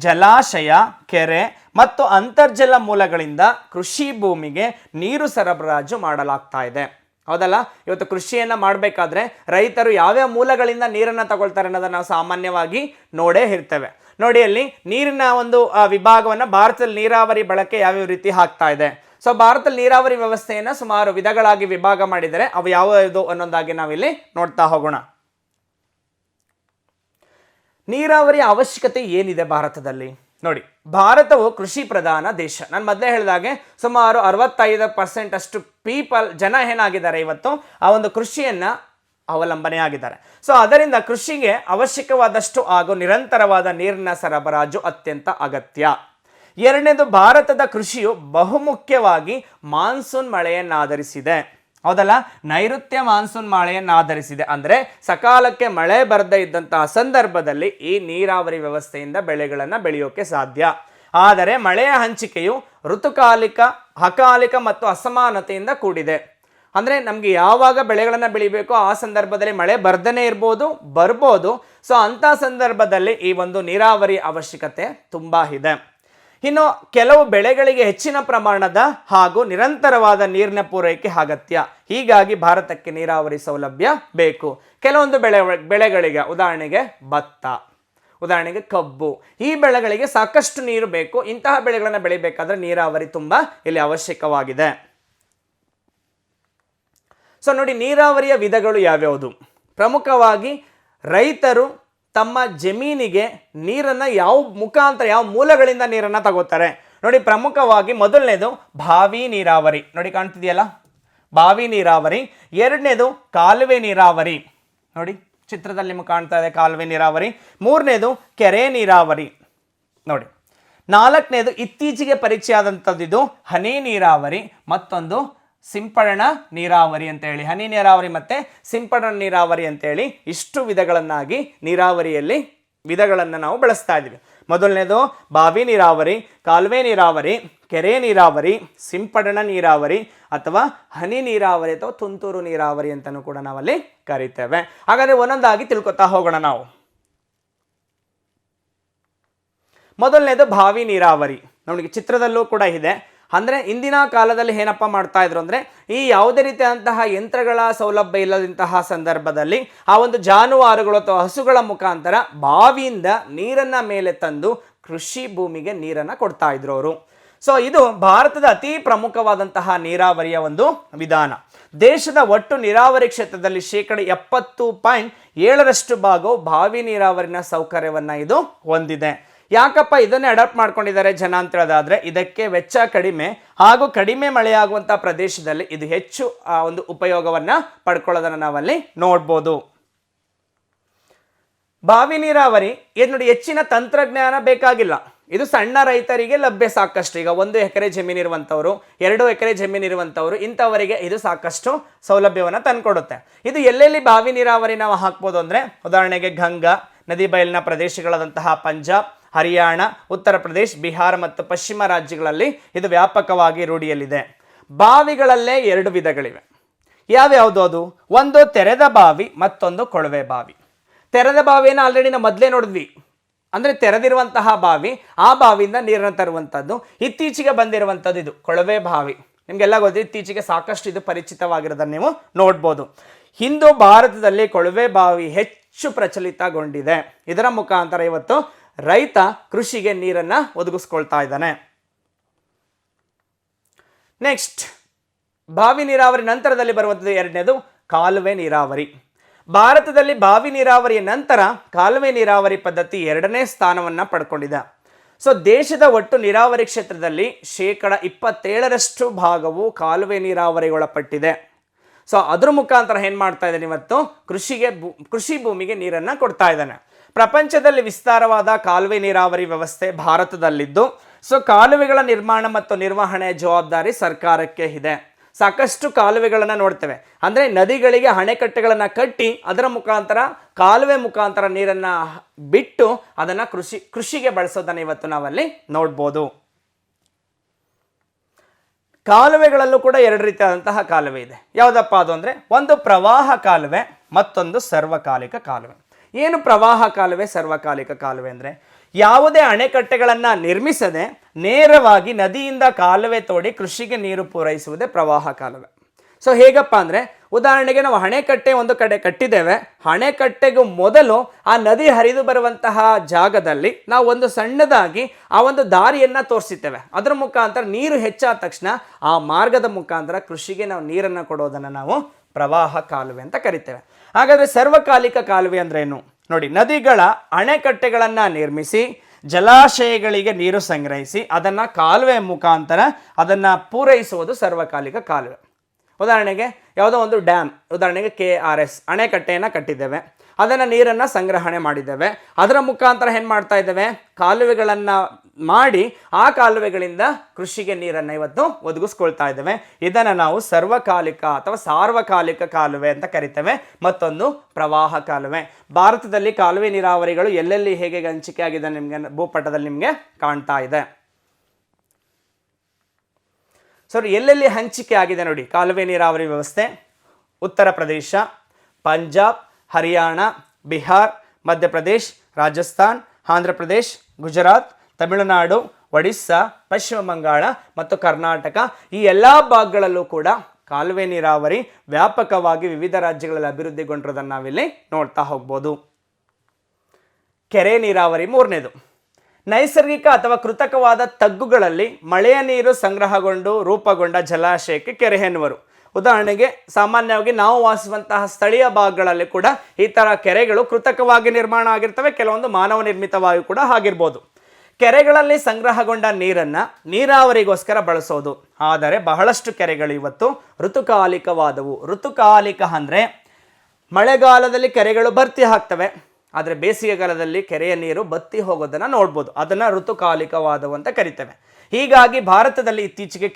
ಜಲಾಶಯ, ಕೆರೆ ಮತ್ತು ಅಂತರ್ಜಲ ಮೂಲಗಳಿಂದ ಕೃಷಿ ಭೂಮಿಗೆ ನೀರು ಸರಬರಾಜು ಮಾಡಲಾಗ್ತಾ ಇದೆ. ಹೌದಲ್ಲ. ಇವತ್ತು ಕೃಷಿಯನ್ನು ಮಾಡಬೇಕಾದ್ರೆ ರೈತರು ಯಾವ್ಯಾವ ಮೂಲಗಳಿಂದ ನೀರನ್ನು ತಗೊಳ್ತಾರೆ ಅನ್ನೋದನ್ನು ನಾವು ಸಾಮಾನ್ಯವಾಗಿ ನೋಡೇ ಇರ್ತೇವೆ. ನೋಡಿ ಅಲ್ಲಿ ನೀರಿನ ಒಂದು ವಿಭಾಗವನ್ನು ಭಾರತದಲ್ಲಿ ನೀರಾವರಿ ಬಳಕೆ ಯಾವ್ಯಾವ ರೀತಿ ಆಗ್ತಾ ಇದೆ. ಸೊ ಭಾರತದಲ್ಲಿ ನೀರಾವರಿ ವ್ಯವಸ್ಥೆಯನ್ನು ಸುಮಾರು ವಿಧಗಳಾಗಿ ವಿಭಾಗ ಮಾಡಿದರೆ ಅವು ಯಾವ್ಯಾವುದು ಅನ್ನೋದಾಗಿ ನಾವಿಲ್ಲಿ ನೋಡ್ತಾ ಹೋಗೋಣ. ನೀರಾವರಿಯ ಅವಶ್ಯಕತೆ ಏನಿದೆ ಭಾರತದಲ್ಲಿ ನೋಡಿ. ಭಾರತವು ಕೃಷಿ ಪ್ರಧಾನ ದೇಶ. ನಾನು ಮೊದಲೇ ಹೇಳಿದಾಗೆ ಸುಮಾರು 65% ಅಷ್ಟು ಜನ ಏನಾಗಿದ್ದಾರೆ ಇವತ್ತು ಆ ಒಂದು ಕೃಷಿಯನ್ನ ಅವಲಂಬನೆ ಆಗಿದ್ದಾರೆ. ಸೊ ಅದರಿಂದ ಕೃಷಿಗೆ ಅವಶ್ಯಕವಾದಷ್ಟು ಹಾಗೂ ನಿರಂತರವಾದ ನೀರಿನ ಸರಬರಾಜು ಅತ್ಯಂತ ಅಗತ್ಯ. ಎರಡನೇದು, ಭಾರತದ ಕೃಷಿಯು ಬಹುಮುಖ್ಯವಾಗಿ ಮಾನ್ಸೂನ್ ಮಳೆಯನ್ನಾಧರಿಸಿದೆ. ಹೌದಲ್ಲ, ನೈಋತ್ಯ ಮಾನ್ಸೂನ್ ಮಳೆಯನ್ನಾಧರಿಸಿದೆ. ಅಂದರೆ ಸಕಾಲಕ್ಕೆ ಮಳೆ ಬರದೇ ಇದ್ದಂತಹ ಸಂದರ್ಭದಲ್ಲಿ ಈ ನೀರಾವರಿ ವ್ಯವಸ್ಥೆಯಿಂದ ಬೆಳೆಗಳನ್ನು ಬೆಳೆಯೋಕೆ ಸಾಧ್ಯ. ಆದರೆ ಮಳೆಯ ಹಂಚಿಕೆಯು ಋತುಕಾಲಿಕ, ಅಕಾಲಿಕ ಮತ್ತು ಅಸಮಾನತೆಯಿಂದ ಕೂಡಿದೆ. ಅಂದರೆ ನಮಗೆ ಯಾವಾಗ ಬೆಳೆಗಳನ್ನು ಬೆಳಿಬೇಕೋ ಆ ಸಂದರ್ಭದಲ್ಲಿ ಮಳೆ ಬರ್ದೇ ಬರ್ಬೋದು. ಸೊ ಅಂಥ ಸಂದರ್ಭದಲ್ಲಿ ಈ ಒಂದು ನೀರಾವರಿ ಅವಶ್ಯಕತೆ ತುಂಬ ಇದೆ. ಇನ್ನು ಕೆಲವು ಬೆಳೆಗಳಿಗೆ ಹೆಚ್ಚಿನ ಪ್ರಮಾಣದ ಹಾಗೂ ನಿರಂತರವಾದ ನೀರಿನ ಪೂರೈಕೆ ಅಗತ್ಯ. ಹೀಗಾಗಿ ಭಾರತಕ್ಕೆ ನೀರಾವರಿ ಸೌಲಭ್ಯ ಬೇಕು. ಕೆಲವೊಂದು ಬೆಳೆಗಳಿಗೆ ಉದಾಹರಣೆಗೆ ಭತ್ತ, ಉದಾಹರಣೆಗೆ ಕಬ್ಬು, ಈ ಬೆಳೆಗಳಿಗೆ ಸಾಕಷ್ಟು ನೀರು ಬೇಕು. ಇಂತಹ ಬೆಳೆಗಳನ್ನು ಬೆಳಿಬೇಕಾದ್ರೆ ನೀರಾವರಿ ತುಂಬ ಇಲ್ಲಿ ಅವಶ್ಯಕವಾಗಿದೆ. ಸೊ ನೋಡಿ, ನೀರಾವರಿಯ ವಿಧಗಳು ಯಾವ್ಯಾವುದು? ಪ್ರಮುಖವಾಗಿ ರೈತರು ತಮ್ಮ ಜಮೀನಿಗೆ ನೀರನ್ನು ಯಾವ ಮೂಲಗಳಿಂದ ನೀರನ್ನು ತಗೋತಾರೆ ನೋಡಿ. ಪ್ರಮುಖವಾಗಿ ಮೊದಲನೇದು ಬಾವಿ ನೀರಾವರಿ. ನೋಡಿ ಕಾಣ್ತಿದೆಯಲ್ಲ, ಬಾವಿ ನೀರಾವರಿ. ಎರಡನೇದು ಕಾಲುವೆ ನೀರಾವರಿ. ನೋಡಿ ಚಿತ್ರದಲ್ಲಿ ನಿಮಗೆ ಕಾಣ್ತಾ ಇದೆ ಕಾಲುವೆ ನೀರಾವರಿ. ಮೂರನೇದು ಕೆರೆ ನೀರಾವರಿ ನೋಡಿ. ನಾಲ್ಕನೇದು ಇತ್ತೀಚೆಗೆ ಪರಿಚಯ ಆದಂಥದ್ದು ಇದು ಹನಿ ನೀರಾವರಿ, ಮತ್ತೊಂದು ಸಿಂಪಡಣಾ ನೀರಾವರಿ ಅಂತೇಳಿ. ಹನಿ ನೀರಾವರಿ ಮತ್ತು ಸಿಂಪಡಣಾ ನೀರಾವರಿ ಅಂತೇಳಿ ಇಷ್ಟು ವಿಧಗಳನ್ನಾಗಿ ನೀರಾವರಿಯಲ್ಲಿ ವಿಧಗಳನ್ನು ನಾವು ಬಳಸ್ತಾ ಇದ್ದೀವಿ. ಮೊದಲನೇದು ಬಾವಿ ನೀರಾವರಿ, ಕಾಲುವೆ ನೀರಾವರಿ, ಕೆರೆ ನೀರಾವರಿ, ಸಿಂಪಡಣಾ ನೀರಾವರಿ ಅಥವಾ ಹನಿ ನೀರಾವರಿ ಅಥವಾ ತುಂತುರು ನೀರಾವರಿ ಅಂತಲೂ ಕೂಡ ನಾವಲ್ಲಿ ಕರಿತೇವೆ. ಹಾಗಾದರೆ ಒಂದೊಂದಾಗಿ ತಿಳ್ಕೊತಾ ಹೋಗೋಣ ನಾವು. ಮೊದಲನೇದು ಬಾವಿ ನೀರಾವರಿ. ನಮಗೆ ಚಿತ್ರದಲ್ಲೂ ಕೂಡ ಇದೆ. ಅಂದರೆ ಇಂದಿನ ಕಾಲದಲ್ಲಿ ಏನಪ್ಪ ಮಾಡ್ತಾ ಇದ್ರು ಅಂದರೆ, ಈ ಯಾವುದೇ ರೀತಿಯಾದಂತಹ ಯಂತ್ರಗಳ ಸೌಲಭ್ಯ ಇಲ್ಲದಂತಹ ಸಂದರ್ಭದಲ್ಲಿ ಆ ಒಂದು ಜಾನುವಾರುಗಳು ಅಥವಾ ಹಸುಗಳ ಮುಖಾಂತರ ಬಾವಿಯಿಂದ ನೀರನ್ನು ಮೇಲೆ ತಂದು ಕೃಷಿ ಭೂಮಿಗೆ ನೀರನ್ನು ಕೊಡ್ತಾ ಇದ್ರು ಅವರು. ಸೊ ಇದು ಭಾರತದ ಅತಿ ಪ್ರಮುಖವಾದಂತಹ ನೀರಾವರಿಯ ಒಂದು ವಿಧಾನ. ದೇಶದ ಒಟ್ಟು ನೀರಾವರಿ ಕ್ಷೇತ್ರದಲ್ಲಿ 70.7% ಭಾಗವು ಬಾವಿ ನೀರಾವರಿನ ಸೌಕರ್ಯವನ್ನು ಇದು ಹೊಂದಿದೆ. ಯಾಕಪ್ಪ ಇದನ್ನೇ ಅಡಾಪ್ಟ್ ಮಾಡ್ಕೊಂಡಿದ್ದಾರೆ ಜನ ಅಂತ ಹೇಳೋದಾದ್ರೆ, ಇದಕ್ಕೆ ವೆಚ್ಚ ಕಡಿಮೆ ಹಾಗೂ ಕಡಿಮೆ ಮಳೆಯಾಗುವಂಥ ಪ್ರದೇಶದಲ್ಲಿ ಇದು ಹೆಚ್ಚು ಒಂದು ಉಪಯೋಗವನ್ನು ಪಡ್ಕೊಳ್ಳೋದನ್ನು ನಾವಲ್ಲಿ ನೋಡ್ಬೋದು. ಬಾವಿ ನೀರಾವರಿ ಇದು ನೋಡಿ, ಹೆಚ್ಚಿನ ತಂತ್ರಜ್ಞಾನ ಬೇಕಾಗಿಲ್ಲ. ಇದು ಸಣ್ಣ ರೈತರಿಗೆ ಲಭ್ಯ ಸಾಕಷ್ಟು. ಈಗ 1 ಎಕರೆ ಜಮೀನಿರುವಂಥವ್ರು, 2 ಎಕರೆ ಜಮೀನಿರುವಂಥವ್ರು, ಇಂಥವರಿಗೆ ಇದು ಸಾಕಷ್ಟು ಸೌಲಭ್ಯವನ್ನು ತಂದುಕೊಡುತ್ತೆ. ಇದು ಎಲ್ಲೆಲ್ಲಿ ಬಾವಿ ನೀರಾವರಿ ನಾವು ಹಾಕ್ಬೋದು ಅಂದರೆ, ಉದಾಹರಣೆಗೆ ಗಂಗಾ ನದಿ ಬಯಲಿನ ಪ್ರದೇಶಗಳಾದಂತಹ ಪಂಜಾಬ್, ಹರಿಯಾಣ, ಉತ್ತರ ಪ್ರದೇಶ, ಬಿಹಾರ ಮತ್ತು ಪಶ್ಚಿಮ ರಾಜ್ಯಗಳಲ್ಲಿ ಇದು ವ್ಯಾಪಕವಾಗಿ ರೂಢಿಯಲ್ಲಿದೆ. ಬಾವಿಗಳಲ್ಲೇ 2 ವಿಧಗಳಿವೆ. ಯಾವ್ಯಾವುದು ಅದು? ಒಂದು ತೆರೆದ ಬಾವಿ, ಮತ್ತೊಂದು ಕೊಳವೆ ಬಾವಿ. ತೆರೆದ ಬಾವಿಯನ್ನು ಆಲ್ರೆಡಿ ನಾವು ಮೊದಲೇ ನೋಡಿದ್ವಿ. ಅಂದರೆ ತೆರೆದಿರುವಂತಹ ಬಾವಿ, ಆ ಬಾವಿಯಿಂದ ನೀರನ್ನು ತರುವಂಥದ್ದು. ಇತ್ತೀಚೆಗೆ ಬಂದಿರುವಂಥದ್ದು ಇದು ಕೊಳವೆ ಬಾವಿ. ನಿಮಗೆಲ್ಲ ಗೊತ್ತಿದೆ, ಇತ್ತೀಚೆಗೆ ಸಾಕಷ್ಟು ಇದು ಪರಿಚಿತವಾಗಿರೋದನ್ನು ನೀವು ನೋಡ್ಬೋದು. ಹಿಂದೂ ಭಾರತದಲ್ಲಿ ಕೊಳವೆ ಬಾವಿ ಹೆಚ್ಚು ಪ್ರಚಲಿತಗೊಂಡಿದೆ. ಇದರ ಮುಖಾಂತರ ಇವತ್ತು ರೈತ ಕೃಷಿಗೆ ನೀರನ್ನು ಒದಗಿಸ್ಕೊಳ್ತಾ ಇದ್ದಾನೆ. ನೆಕ್ಸ್ಟ್, ಬಾವಿ ನೀರಾವರಿ ನಂತರದಲ್ಲಿ ಬರುವಂಥದ್ದು ಎರಡನೇದು ಕಾಲುವೆ ನೀರಾವರಿ. ಭಾರತದಲ್ಲಿ ಬಾವಿ ನೀರಾವರಿಯ ನಂತರ ಕಾಲುವೆ ನೀರಾವರಿ ಪದ್ಧತಿ 2ನೇ ಸ್ಥಾನವನ್ನು ಪಡ್ಕೊಂಡಿದೆ. ಸೊ ದೇಶದ ಒಟ್ಟು ನೀರಾವರಿ ಕ್ಷೇತ್ರದಲ್ಲಿ 27% ಭಾಗವು ಕಾಲುವೆ ನೀರಾವರಿಗೆ ಒಳಪಟ್ಟಿದೆ. ಸೊ ಅದ್ರ ಮುಖಾಂತರ ಏನು ಮಾಡ್ತಾ ಇದ್ದಾನೆ ಇವತ್ತು? ಕೃಷಿ ಭೂಮಿಗೆ ನೀರನ್ನು ಕೊಡ್ತಾ ಇದ್ದಾನೆ. ಪ್ರಪಂಚದಲ್ಲಿ ವಿಸ್ತಾರವಾದ ಕಾಲುವೆ ನೀರಾವರಿ ವ್ಯವಸ್ಥೆ ಭಾರತದಲ್ಲಿದ್ದು, ಸೊ ಕಾಲುವೆಗಳ ನಿರ್ಮಾಣ ಮತ್ತು ನಿರ್ವಹಣೆಯ ಜವಾಬ್ದಾರಿ ಸರ್ಕಾರಕ್ಕೆ ಇದೆ. ಸಾಕಷ್ಟು ಕಾಲುವೆಗಳನ್ನು ನೋಡ್ತೇವೆ. ಅಂದರೆ ನದಿಗಳಿಗೆ ಅಣೆಕಟ್ಟೆಗಳನ್ನು ಕಟ್ಟಿ ಅದರ ಮುಖಾಂತರ ಕಾಲುವೆ ಮುಖಾಂತರ ನೀರನ್ನು ಬಿಟ್ಟು ಅದನ್ನು ಕೃಷಿಗೆ ಬಳಸೋದನ್ನು ಇವತ್ತು ನಾವಲ್ಲಿ ನೋಡ್ಬೋದು. ಕಾಲುವೆಗಳಲ್ಲೂ ಕೂಡ 2 ರೀತಿಯಾದಂತಹ ಕಾಲುವೆ ಇದೆ. ಯಾವುದಪ್ಪ ಅದು ಅಂದರೆ, ಒಂದು ಪ್ರವಾಹ ಕಾಲುವೆ, ಮತ್ತೊಂದು ಸರ್ವಕಾಲಿಕ ಕಾಲುವೆ. ಏನು ಪ್ರವಾಹ ಕಾಲುವೆ, ಸರ್ವಕಾಲಿಕ ಕಾಲುವೆ ಅಂದರೆ, ಯಾವುದೇ ಅಣೆಕಟ್ಟೆಗಳನ್ನು ನಿರ್ಮಿಸದೆ ನೇರವಾಗಿ ನದಿಯಿಂದ ಕಾಲುವೆ ತೋಡಿ ಕೃಷಿಗೆ ನೀರು ಪೂರೈಸುವುದೇ ಪ್ರವಾಹ ಕಾಲುವೆ. ಸೊ ಹೇಗಪ್ಪ ಅಂದರೆ, ಉದಾಹರಣೆಗೆ ನಾವು ಅಣೆಕಟ್ಟೆ ಒಂದು ಕಡೆ ಕಟ್ಟಿದ್ದೇವೆ. ಅಣೆಕಟ್ಟೆಗೂ ಮೊದಲು ಆ ನದಿ ಹರಿದು ಬರುವಂತಹ ಜಾಗದಲ್ಲಿ ನಾವು ಒಂದು ಸಣ್ಣದಾಗಿ ಆ ಒಂದು ದಾರಿಯನ್ನು ತೋರಿಸಿದ್ದೇವೆ. ಅದರ ಮುಖಾಂತರ ನೀರು ಹೆಚ್ಚಾದ ತಕ್ಷಣ ಆ ಮಾರ್ಗದ ಮುಖಾಂತರ ಕೃಷಿಗೆ ನಾವು ನೀರನ್ನು ಕೊಡೋದನ್ನು ನಾವು ಪ್ರವಾಹ ಕಾಲುವೆ ಅಂತ ಕರಿತೇವೆ. ಹಾಗಾದರೆ ಸರ್ವಕಾಲಿಕ ಕಾಲುವೆ ಅಂದ್ರೇನು ನೋಡಿ, ನದಿಗಳ ಅಣೆಕಟ್ಟೆಗಳನ್ನು ನಿರ್ಮಿಸಿ ಜಲಾಶಯಗಳಿಗೆ ನೀರು ಸಂಗ್ರಹಿಸಿ ಅದನ್ನು ಕಾಲುವೆ ಮುಖಾಂತರ ಅದನ್ನು ಪೂರೈಸುವುದು ಸರ್ವಕಾಲಿಕ ಕಾಲುವೆ. ಉದಾಹರಣೆಗೆ ಯಾವುದೋ ಒಂದು ಡ್ಯಾಮ್, ಉದಾಹರಣೆಗೆ KRS ಅಣೆಕಟ್ಟೆಯನ್ನು ಕಟ್ಟಿದ್ದೇವೆ, ಅದನ್ನು ನೀರನ್ನು ಸಂಗ್ರಹಣೆ ಮಾಡಿದ್ದೇವೆ. ಅದರ ಮುಖಾಂತರ ಏನು ಮಾಡ್ತಾ ಇದ್ದೇವೆ, ಕಾಲುವೆಗಳನ್ನು ಮಾಡಿ ಆ ಕಾಲುವೆಗಳಿಂದ ಕೃಷಿಗೆ ನೀರನ್ನು ಇವತ್ತು ಒದಗಿಸ್ಕೊಳ್ತಾ ಇದ್ದೇವೆ. ಇದನ್ನು ನಾವು ಸರ್ವಕಾಲಿಕ ಅಥವಾ ಸಾರ್ವಕಾಲಿಕ ಕಾಲುವೆ ಅಂತ ಕರಿತೇವೆ. ಮತ್ತೊಂದು ಪ್ರವಾಹ ಕಾಲುವೆ. ಭಾರತದಲ್ಲಿ ಕಾಲುವೆ ನೀರಾವರಿಗಳು ಎಲ್ಲೆಲ್ಲಿ ಹೇಗೆ ಹಂಚಿಕೆ ಆಗಿದೆ ನಿಮಗೆ ಭೂಪಟದಲ್ಲಿ ನಿಮಗೆ ಕಾಣ್ತಾ ಇದೆ. ಸರ್, ಎಲ್ಲೆಲ್ಲಿ ಹಂಚಿಕೆ ಆಗಿದೆ ನೋಡಿ ಕಾಲುವೆ ನೀರಾವರಿ ವ್ಯವಸ್ಥೆ. ಉತ್ತರ ಪ್ರದೇಶ, ಪಂಜಾಬ್, ಹರಿಯಾಣ, ಬಿಹಾರ್, ಮಧ್ಯಪ್ರದೇಶ್, ರಾಜಸ್ಥಾನ್, ಆಂಧ್ರ ಪ್ರದೇಶ್, ಗುಜರಾತ್, ತಮಿಳುನಾಡು, ಒಡಿಸ್ಸಾ, ಪಶ್ಚಿಮ ಬಂಗಾಳ ಮತ್ತು ಕರ್ನಾಟಕ, ಈ ಎಲ್ಲ ಭಾಗಗಳಲ್ಲೂ ಕೂಡ ಕಾಲುವೆ ನೀರಾವರಿ ವ್ಯಾಪಕವಾಗಿ ವಿವಿಧ ರಾಜ್ಯಗಳಲ್ಲಿ ಅಭಿವೃದ್ಧಿಗೊಂಡಿರೋದನ್ನು ನಾವಿಲ್ಲಿ ನೋಡ್ತಾ ಹೋಗ್ಬೋದು. ಕೆರೆ ನೀರಾವರಿ ಮೂರನೇದು. ನೈಸರ್ಗಿಕ ಅಥವಾ ಕೃತಕವಾದ ತಗ್ಗುಗಳಲ್ಲಿ ಮಳೆಯ ನೀರು ಸಂಗ್ರಹಗೊಂಡು ರೂಪುಗೊಂಡ ಜಲಾಶಯಕ್ಕೆ ಕೆರೆ ಎನ್ನುವರು. ಉದಾಹರಣೆಗೆ ಸಾಮಾನ್ಯವಾಗಿ ನಾವು ವಾಸಿಸುವಂತಹ ಸ್ಥಳೀಯ ಭಾಗಗಳಲ್ಲಿ ಕೂಡ ಈ ಥರ ಕೆರೆಗಳು ಕೃತಕವಾಗಿ ನಿರ್ಮಾಣ ಆಗಿರ್ತವೆ, ಕೆಲವೊಂದು ಮಾನವ ನಿರ್ಮಿತವಾಗಿ ಕೂಡ ಆಗಿರ್ಬೋದು. ಕೆರೆಗಳಲ್ಲಿ ಸಂಗ್ರಹಗೊಂಡ ನೀರನ್ನು ನೀರಾವರಿಗೋಸ್ಕರ ಬಳಸೋದು. ಆದರೆ ಬಹಳಷ್ಟು ಕೆರೆಗಳು ಇವತ್ತು ಋತುಕಾಲಿಕವಾದವು. ಋತುಕಾಲಿಕ ಅಂದರೆ ಮಳೆಗಾಲದಲ್ಲಿ ಕೆರೆಗಳು ಭರ್ತಿ ಆಗ್ತವೆ, ಆದರೆ ಬೇಸಿಗೆಗಾಲದಲ್ಲಿ ಕೆರೆಯ ನೀರು ಬತ್ತಿ ಹೋಗೋದನ್ನು ನೋಡ್ಬೋದು. ಅದನ್ನು ಋತುಕಾಲಿಕವಾದವು ಅಂತ ಕರಿತೇವೆ. ಹೀಗಾಗಿ ಭಾರತದಲ್ಲಿ ಇತ್ತೀಚೆಗೆ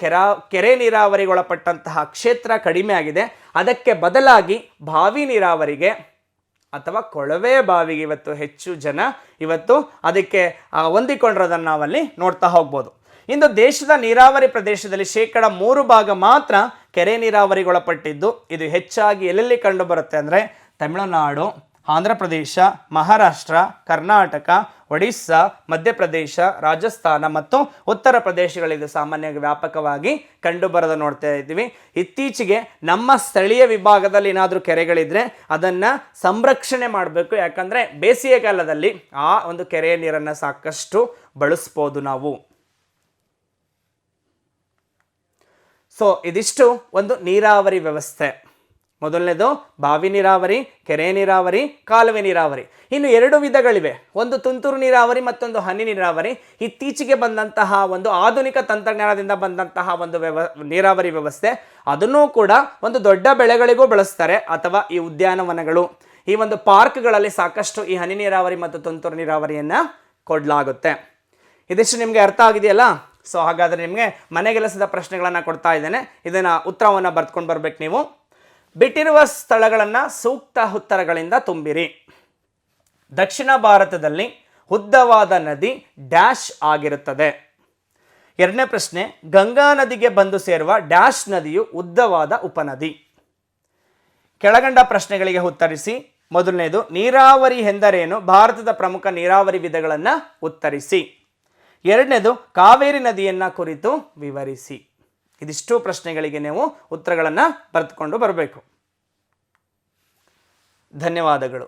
ಕೆರೆ ನೀರಾವರಿಗೊಳಪಟ್ಟಂತಹ ಕ್ಷೇತ್ರ ಕಡಿಮೆ ಆಗಿದೆ. ಅದಕ್ಕೆ ಬದಲಾಗಿ ಬಾವಿ ನೀರಾವರಿಗೆ ಅಥವಾ ಕೊಳವೆ ಬಾವಿಗೆ ಇವತ್ತು ಹೆಚ್ಚು ಜನ ಇವತ್ತು ಅದಕ್ಕೆ ಹೊಂದಿಕೊಂಡಿರೋದನ್ನು ನಾವಲ್ಲಿ ನೋಡ್ತಾ ಹೋಗ್ಬೋದು. ಇಂದು ದೇಶದ ನೀರಾವರಿ ಪ್ರದೇಶದಲ್ಲಿ 3% ಮಾತ್ರ ಕೆರೆ ನೀರಾವರಿಗೊಳಪಟ್ಟಿದ್ದು. ಇದು ಹೆಚ್ಚಾಗಿ ಎಲ್ಲೆಲ್ಲಿ ಕಂಡು ಬರುತ್ತೆ ಅಂದರೆ ತಮಿಳುನಾಡು, ಆಂಧ್ರ ಪ್ರದೇಶ, ಮಹಾರಾಷ್ಟ್ರ, ಕರ್ನಾಟಕ, ಒಡಿಸ್ಸಾ, ಮಧ್ಯಪ್ರದೇಶ, ರಾಜಸ್ಥಾನ ಮತ್ತು ಉತ್ತರ ಪ್ರದೇಶಗಳಿದು ಸಾಮಾನ್ಯವಾಗಿ ವ್ಯಾಪಕವಾಗಿ ಕಂಡುಬರೋದು ನೋಡ್ತಾ ಇದ್ದೀವಿ. ಇತ್ತೀಚೆಗೆ ನಮ್ಮ ಸ್ಥಳೀಯ ವಿಭಾಗದಲ್ಲಿ ಏನಾದರೂ ಕೆರೆಗಳಿದ್ರೆ ಅದನ್ನು ಸಂರಕ್ಷಣೆ ಮಾಡಬೇಕು. ಯಾಕಂದರೆ ಬೇಸಿಗೆ ಕಾಲದಲ್ಲಿ ಆ ಒಂದು ಕೆರೆಯ ನೀರನ್ನು ಸಾಕಷ್ಟು ಬಳಸ್ಬೋದು ನಾವು. ಸೊ ಇದಿಷ್ಟು ಒಂದು ನೀರಾವರಿ ವ್ಯವಸ್ಥೆ. ಮೊದಲನೇದು ಬಾವಿ ನೀರಾವರಿ, ಕೆರೆ ನೀರಾವರಿ, ಕಾಲುವೆ ನೀರಾವರಿ. ಇನ್ನು 2 ವಿಧಗಳಿವೆ. ಒಂದು ತುಂತುರು ನೀರಾವರಿ, ಮತ್ತೊಂದು ಹನಿ ನೀರಾವರಿ. ಇತ್ತೀಚೆಗೆ ಬಂದಂತಹ ಒಂದು ಆಧುನಿಕ ತಂತ್ರಜ್ಞಾನದಿಂದ ಬಂದಂತಹ ಒಂದು ನೀರಾವರಿ ವ್ಯವಸ್ಥೆ. ಅದನ್ನೂ ಕೂಡ ಒಂದು ದೊಡ್ಡ ಬೆಳೆಗಳಿಗೂ ಬಳಸ್ತಾರೆ, ಅಥವಾ ಈ ಉದ್ಯಾನವನಗಳು, ಈ ಒಂದು ಪಾರ್ಕ್ಗಳಲ್ಲಿ ಸಾಕಷ್ಟು ಈ ಹನಿ ನೀರಾವರಿ ಮತ್ತು ತುಂತುರು ನೀರಾವರಿಯನ್ನು ಕೊಡಲಾಗುತ್ತೆ. ಇದಿಷ್ಟು ನಿಮಗೆ ಅರ್ಥ ಆಗಿದೆಯಲ್ಲ? ಸೊ ಹಾಗಾದರೆ ನಿಮಗೆ ಮನೆಗೆಲಸದ ಪ್ರಶ್ನೆಗಳನ್ನು ಕೊಡ್ತಾ ಇದ್ದೇನೆ. ಇದನ್ನು ಉತ್ತರವನ್ನು ಬರ್ತ್ಕೊಂಡು ಬರ್ಬೇಕು ನೀವು. ಬಿಟ್ಟಿರುವ ಸ್ಥಳಗಳನ್ನು ಸೂಕ್ತ ಉತ್ತರಗಳಿಂದ ತುಂಬಿರಿ. ದಕ್ಷಿಣ ಭಾರತದಲ್ಲಿ ಉದ್ದವಾದ ನದಿ ಡ್ಯಾಶ್ ಆಗಿರುತ್ತದೆ. 2ನೇ ಪ್ರಶ್ನೆ, ಗಂಗಾ ನದಿಗೆ ಬಂದು ಸೇರುವ ಡ್ಯಾಶ್ ನದಿಯು ಉದ್ದವಾದ ಉಪನದಿ. ಕೆಳಗಂಡ ಪ್ರಶ್ನೆಗಳಿಗೆ ಉತ್ತರಿಸಿ. ಮೊದಲನೇದು, ನೀರಾವರಿ ಎಂದರೇನು? ಭಾರತದ ಪ್ರಮುಖ ನೀರಾವರಿ ವಿಧಗಳನ್ನು ಉತ್ತರಿಸಿ. 2ನೇದು, ಕಾವೇರಿ ನದಿಯನ್ನು ಕುರಿತು ವಿವರಿಸಿ. ಇದಿಷ್ಟು ಪ್ರಶ್ನೆಗಳಿಗೆ ನೀವು ಉತ್ತರಗಳನ್ನು ಬರೆದುಕೊಂಡು ಬರಬೇಕು. ಧನ್ಯವಾದಗಳು.